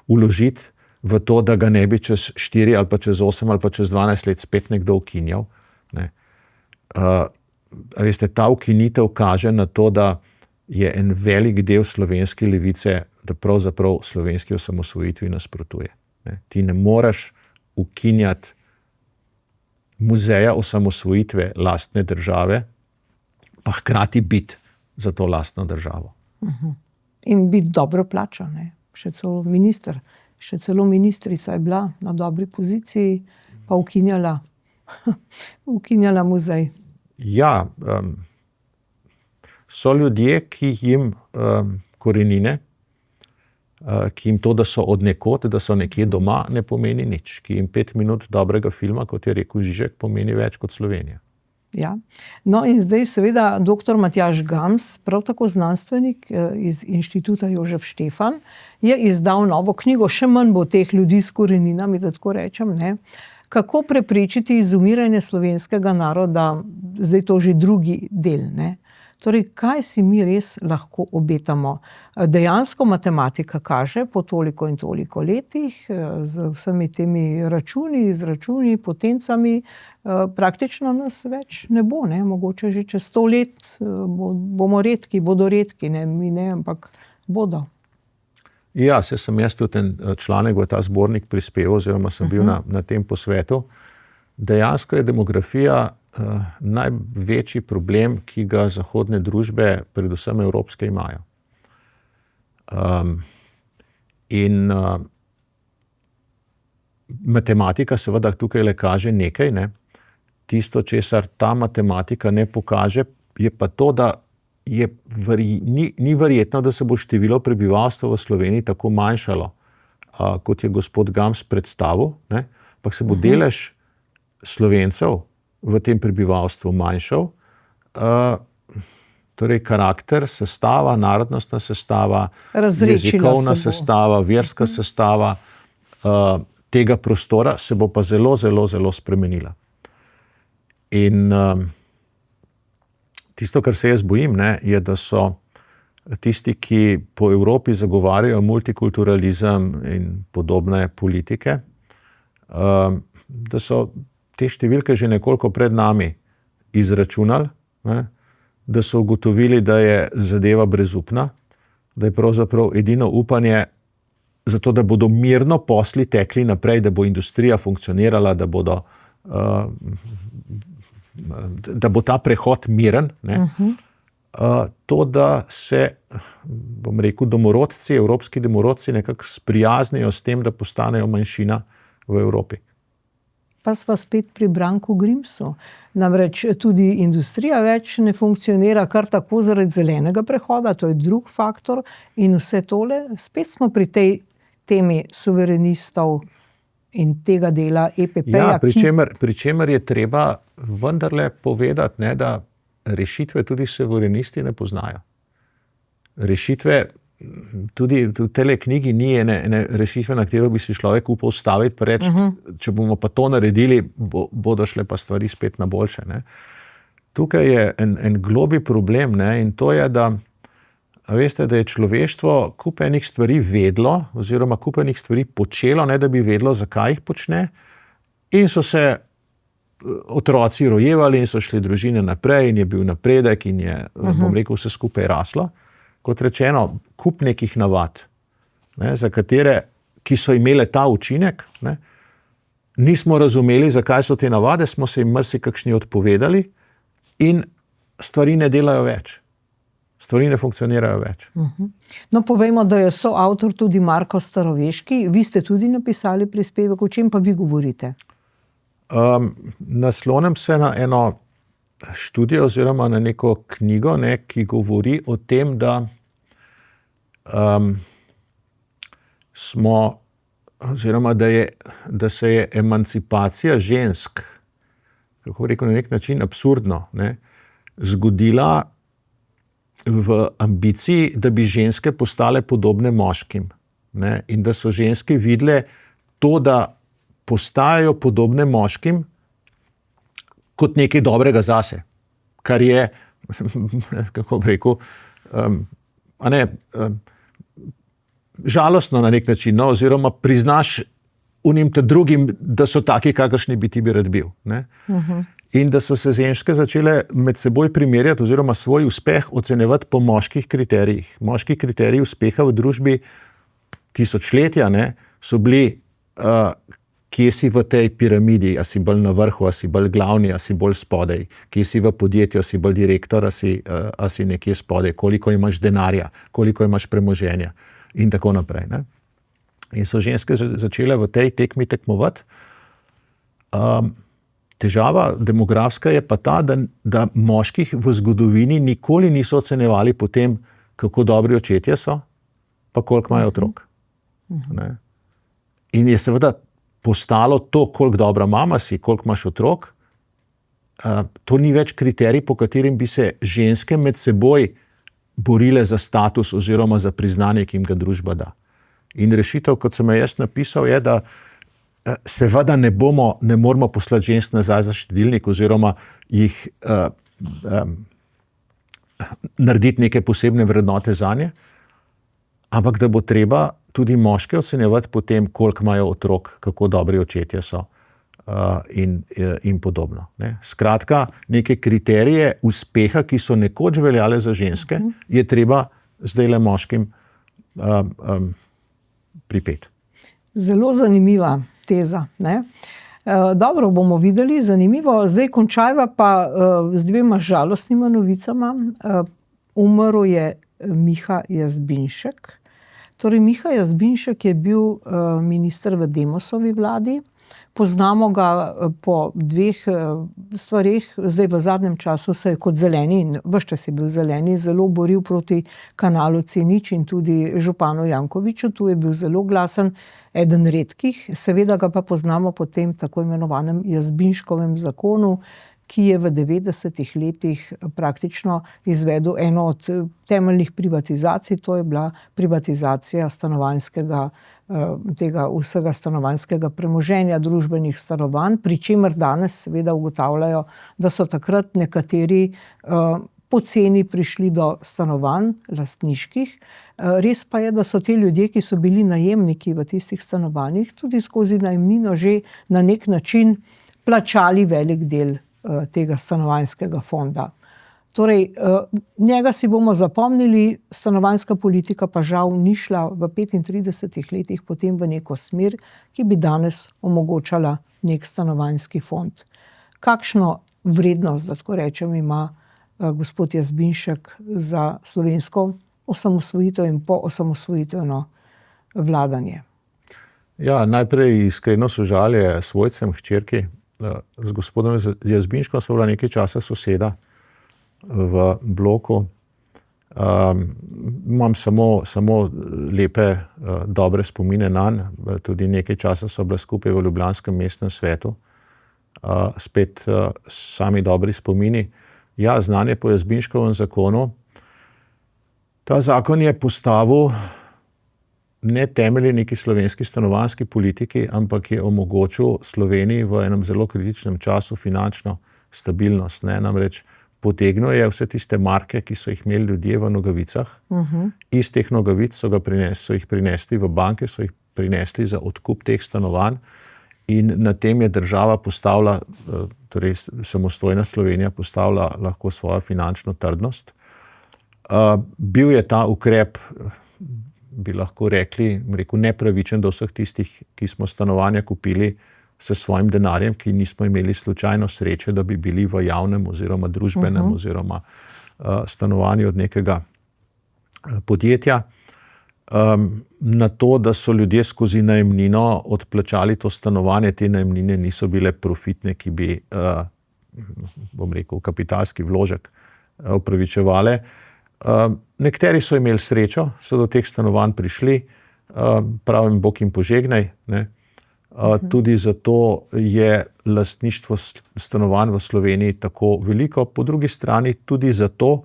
vložiti v to, da ga ne bi čez 4 ali pa čez 8 ali pa čez 12 let spet nekdo ukinjal. Veste, ta ukinitev kaže na to, da je en velik del slovenske levice, da pravzaprav slovenski osamosvojitvi nasprotuje. Ti ne moreš ukinjati muzeja osamosvojitve lastne države, pa hkrati biti za to lastno državo. In biti dobro plačan, ne? Še celo ministrica je bila na dobri poziciji, pa ukinjala muzej. Ja, so ljudje, ki jim korenine, ki jim to, da so od nekod, da so nekje doma, ne pomeni nič. Ki jim 5 minut dobrega filma, kot je rekel Žižek, pomeni več kot Slovenija. Ja. No in zdaj seveda dr. Matjaž Gams, prav tako znanstvenik iz Inštituta Jožef Štefan, je izdal novo knjigo, še manj bo teh ljudi s koreninami, da tako rečem, ne? Kako preprečiti izumiranje slovenskega naroda, zdaj to že drugi del, ne? Torej, kaj si mi res lahko obetamo? Dejansko matematika kaže po toliko in toliko letih, z vsemi temi izračuni, potencami, praktično nas več ne bo, ne? Mogoče že čez 100 let bodo redki, ne mi ne, ampak bodo. Ja, sem jaz tudi ten članek v ta zbornik prispeval, oziroma sem bil na tem posvetu. Dejansko je demografija največji problem, ki ga zahodne družbe, predvsem evropske, imajo. Matematika seveda tukaj le kaže nekaj, ne. Tisto, česar ta matematika ne pokaže, je pa to, da ni verjetno, da se bo število prebivalstva v Sloveniji tako manjšalo, kot je gospod Gams predstavil, ne, ampak se bo delež Slovencev v tem prebivalstvu manjšal. Torej karakter, sestava, narodnostna sestava, jezikovna sestava, verska sestava tega prostora se bo pa zelo, zelo, zelo spremenila. In tisto, kar se jaz bojim, ne, je, da so tisti, ki po Evropi zagovarjajo multikulturalizem in podobne politike, da so te številke že nekoliko pred nami izračunali, ne, da so ugotovili, da je zadeva brezupna, da je pravzaprav edino upanje za to, da bodo mirno posli tekli naprej, da bo industrija funkcionirala, da bo ta prehod miren, ne, to, da se, bom rekel, domorodci, evropski domorodci nekako sprijaznijo s tem, da postanejo manjšina v Evropi. Pa sva spet pri Branku Grimsu. Namreč tudi industrija več ne funkcionira kar tako zaradi zelenega prehoda, to je drug faktor in vse tole. Spet smo pri tej temi suverenistov in tega dela EPP-ja. Ja, pri čemer je treba vendarle povedati, ne, da rešitve tudi suverenisti ne poznajo. Rešitve, tudi v tele knjigi ni ene rešitve, na katero bi si človek upal staviti, pa reči, če bomo pa to naredili, bodo šle pa stvari spet na boljše. Ne. Tukaj je en globi problem, ne, in to je, da veste, da je človeštvo kup enih stvari vedlo, oziroma kup enih stvari počelo, ne da bi vedlo, zakaj jih počne, in so se otroci rojevali in so šli družine naprej in je bil napredek in je, bom rekel, vse skupaj raslo. Kot rečeno, kup nekih navad, ne, za katere, ki so imele ta učinek, ne, nismo razumeli, zakaj so te navade, smo se jim marsikakšni odpovedali in stvari ne delajo več. Stvari ne funkcionirajo več. No, povejmo, da je soavtor tudi Marko Staroveški. Vi ste tudi napisali prispevek, o čem pa vi govorite? Naslonim se na eno študijo oziroma na neko knjigo, ne, ki govori o tem, da da se je emancipacija žensk, kako rekel, na nek način absurdno, ne, zgodila v ambiciji, da bi ženske postale podobne moškim, ne, in da so ženske videle to, da postajajo podobne moškim kot nekaj dobrega zase, kar je, kako bi rekel, žalostno na nek način, no, oziroma priznaš unim te drugim, da so taki, kakršni bi ti bi rad bil. Ne? In da so se ženske začele med seboj primerjati oziroma svoj uspeh ocenjevati po moških kriterijih. Moški kriteriji uspeha v družbi tisočletja, ne, so bili, kje si v tej piramidi, a si bolj na vrhu, a si bolj glavni, a si bolj spodaj, kje si v podjetju, a si bolj direktor, a si nekje spodaj, koliko imaš denarja, koliko imaš premoženja in tako naprej. Ne. In so ženske začele v tej tekmi tekmovati. Težava demografska je pa ta, da moških v zgodovini nikoli niso ocenjevali po tem, kako dobri očetje so, pa koliko imajo otrok. Ne. In je seveda postalo to, koliko dobra mama si, koliko imaš otrok, to ni več kriterij, po katerim bi se ženske med seboj borile za status oziroma za priznanje, ki jim ga družba da. In rešitev, kot sem jaz napisal, je, da seveda ne moramo poslati žensk nazaj za štedilnik oziroma jih narediti neke posebne vrednote zanje, ampak da bo treba tudi moške ocenjevati po tem, koliko imajo otrok, kako dobri očetje so in podobno. Ne. Skratka, neke kriterije uspeha, ki so nekoč veljale za ženske, je treba zdajle moškim pripeti. Zelo zanimiva teza. Ne? Dobro, bomo videli, zanimivo. Zdaj končajva pa z dvema žalostnima novicama. Umrl je Miha Jazbinšek. Torej, Miha Jazbinšek je bil minister v Demosovi vladi. Poznamo ga po dveh stvareh. Zdaj v zadnjem času se je kot Zeleni, in ves čas je bil Zeleni, zelo boril proti kanalu C0 in tudi županu Jankoviću. Tu je bil zelo glasen, eden redkih. Seveda ga pa poznamo po tem tako imenovanem Jazbinškovem zakonu, ki je v 90-ih letih praktično izvedel eno od temeljnih privatizacij, to je bila privatizacija stanovanjskega, tega vsega stanovanjskega premoženja, družbenih stanovanj, pri čemer danes seveda ugotavljajo, da so takrat nekateri poceni prišli do stanovanj lastniških. Res pa je, da so te ljudje, ki so bili najemniki v tistih stanovanjih, tudi skozi najemnino že na nek način plačali velik del tega stanovanjskega fonda. Torej, njega si bomo zapomnili, stanovanjska politika pa žal ni šla v 35 letih potem v neko smer, ki bi danes omogočala nek stanovanjski fond. Kakšno vrednost, da tako rečem, ima gospod Jazbinšek za slovensko osamosvojitev in po osamosvojitveno vladanje? Ja, najprej iskreno sožalje svojcem, hčerki. Z gospodom Jazbinškom sva bila nekaj časa soseda v bloku. Imam samo lepe, dobre spomine nanj. Tudi nekaj časa so bile skupaj v ljubljanskem mestnem svetu. Spet sami dobri spomini. Ja, znanje po Jazbinškovem zakonu. Ta zakon je postavil ne temelji neki slovenski stanovanjski politiki, ampak je omogočil Sloveniji v enem zelo kritičnem času finančno stabilnost. Namreč potegnil je vse tiste marke, ki so jih imeli ljudje v nogavicah. Iz teh nogavic so jih prinesli v banke, so jih prinesli za odkup teh stanovanj in na tem je država postavila, torej samostojna Slovenija postavila lahko svojo finančno trdnost. Bil je ta ukrep, bi lahko rekel, nepravičen do vseh tistih, ki smo stanovanja kupili s svojim denarjem, ki nismo imeli slučajno sreče, da bi bili v javnem oziroma družbenem oziroma stanovanju od nekega podjetja. Na to, da so ljudje skozi najemnino odplačali to stanovanje, te najemnine niso bile profitne, ki bi, kapitalski vložek upravičevale. Nekateri so imeli srečo, so do teh stanovanj prišli, pravim, Bog jim požegnaj, ne. Tudi zato je lastništvo stanovanj v Sloveniji tako veliko, po drugi strani tudi zato,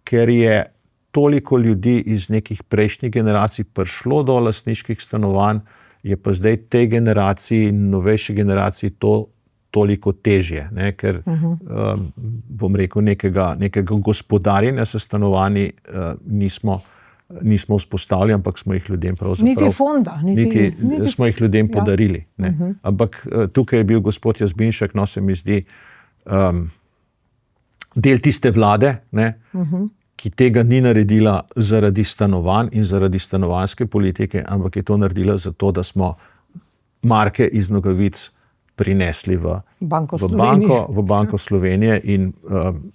ker je toliko ljudi iz nekih prejšnjih generacij prišlo do lastniških stanovanj, je pa zdaj tej generaciji, novejši generaciji to toliko težje, ne, ker bom rekel, nekega gospodarjenja s stanovanji nismo vzpostavili, ampak smo jih ljudem pravzaprav... Niti fonda. Niti smo jih ljudem podarili. Ne. Ampak tukaj je bil gospod Jazbinšek, no, se mi zdi, del tiste vlade, ne, ki tega ni naredila zaradi stanovanj in zaradi stanovanjske politike, ampak je to naredila zato, da smo marke iz nogavic prinesli v Banko Slovenije in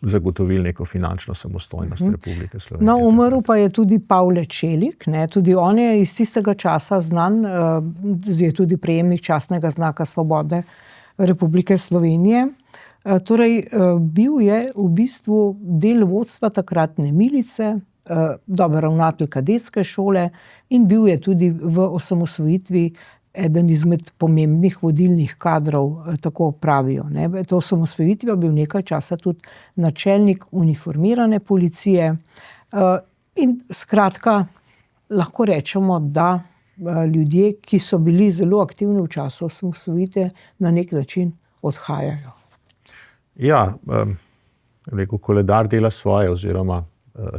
zagotovili neko finančno samostojnost Republike Slovenije. No, umrl pa je tudi Pavle Čelik, ne, tudi on je iz tistega časa znan, je tudi prejemnik častnega znaka svobode Republike Slovenije. Torej, bil je v bistvu del vodstva takratne milice, dober ravnatelj kadetske šole in bil je tudi v osamosvojitvi eden izmed pomembnih vodilnih kadrov, tako pravijo. To osamosvojitvijo bil nekaj časa tudi načelnik uniformirane policije in skratka lahko rečemo, da ljudje, ki so bili zelo aktivni v času osamosvojitve, na nek način odhajajo. Ja, koledar dela svoje oziroma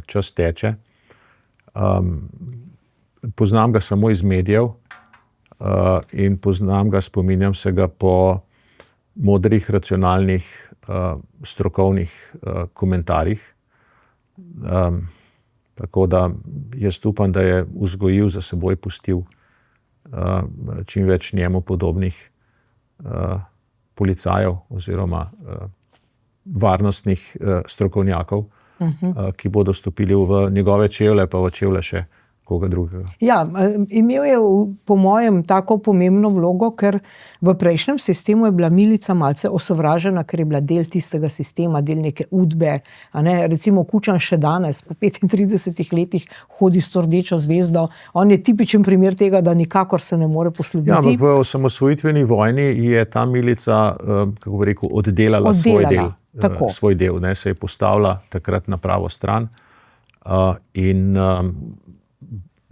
čas teče. Poznam ga samo iz medijev, in poznam ga, spominjam se ga po modrih, racionalnih, strokovnih komentarjih. Tako da jaz upam, da je vzgojil, za seboj pustil čim več njemu podobnih policajev oziroma varnostnih strokovnjakov, ki bodo stopili v njegove čevlje, pa v čevlje še koga drugega. Ja, imel je po mojem tako pomembno vlogo, ker v prejšnjem sistemu je bila milica malce osovražena, ker je bila del tistega sistema, del neke udbe. Recimo Kučan še danes, po 35 letih, hodi s to rdečo zvezdo. On je tipičen primer tega, da nikakor se ne more posloviti. Ja, ampak v osamosvojitveni vojni je ta milica, kako bi rekel, oddelala svoj del. Tako. Svoj del, ne, se je postavila takrat na pravo stran in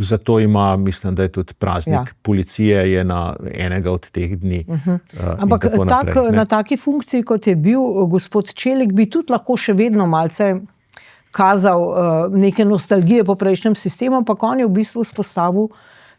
zato ima, mislim, da je tudi praznik policije je na enega od teh dni. Ampak na taki funkciji, kot je bil gospod Čelik, bi tudi lahko še vedno malce kazal neke nostalgije po prejšnjem sistemu, ampak on je v bistvu vzpostavil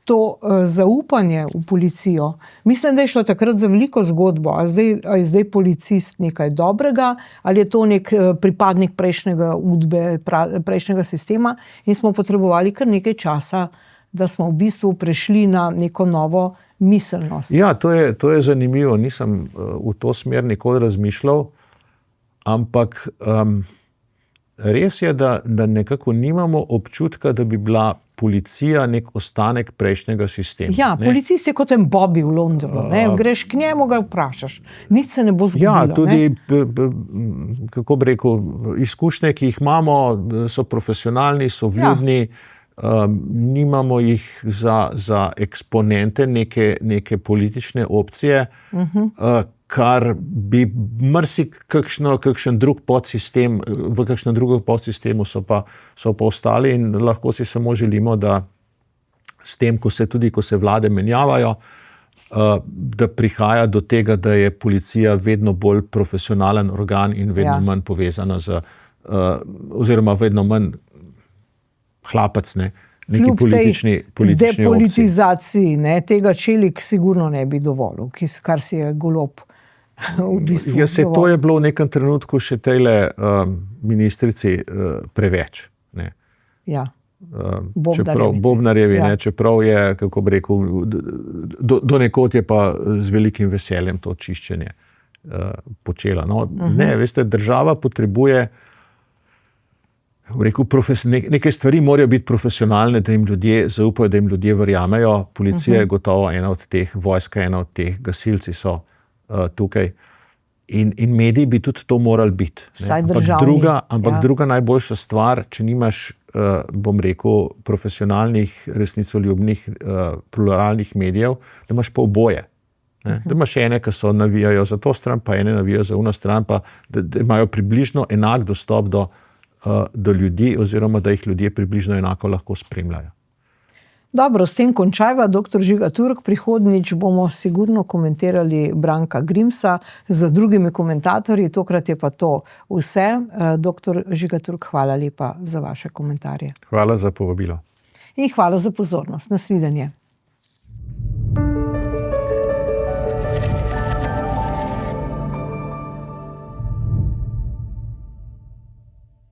to zaupanje v policijo. Mislim, da je šlo takrat za veliko zgodbo. A je zdaj policist nekaj dobrega, ali je to nek pripadnik prejšnjega udbe, prejšnjega sistema in smo potrebovali kar nekaj časa, da smo v bistvu prešli na neko novo miselnost. Ja, to je zanimivo. Nisem v to smer nikoli razmišljal, ampak res je, da nekako nimamo občutka, da bi bila policija nek ostanek prejšnjega sistema. Ja, policist je kot en Bobby v Londonu. Greš k njemu, ga vprašaš. Nič se ne bo zgodilo. Ja, tudi, kako bi rekel, izkušnje, ki jih imamo, so profesionalni, so vljudni, nimamo jih za eksponente neke politične opcije, kar bi kakšen drug podsistem, v kakšnem drugem podsistemu so pa ostali in lahko si samo želimo, da s tem, ko se vlade menjavajo, da prihaja do tega, da je policija vedno bolj profesionalen organ in vedno manj povezana oziroma vedno manj hlapac, neki politični depolitizaciji, tega Čelik sigurno ne bi dovolil, kar si je Golob v bistvu dovolil. To je bilo v nekem trenutku še tejle ministrici preveč. Ja. Bobnarjevi, čeprav je, kako bi rekel, do nekod je pa z velikim veseljem to čiščenje počela. Veste, država potrebuje neke stvari morajo biti profesionalne, da jim ljudje zaupajo, da jim ljudje verjamejo. Policija je gotovo ena od teh, vojska je ena od teh, gasilci so tukaj. In mediji bi tudi to morali biti. Ampak druga najboljša stvar, če nimaš, bom rekel, profesionalnih, resnicoljubnih, pluralnih medijev, da imaš pa oboje. Da imaš ene, ki so navijajo za to stran, pa ene navijajo za ono stran, pa da imajo približno enak dostop do ljudi, oziroma da jih ljudje približno enako lahko spremljajo. Dobro, s tem končajva, dr. Žiga Turk. Prihodnjič bomo sigurno komentirali Branka Grimsa z drugimi komentatorji. Tokrat je pa to vse. Dr. Žiga Turk, hvala lepa za vaše komentarje. Hvala za povabilo. In hvala za pozornost. Nasvidenje.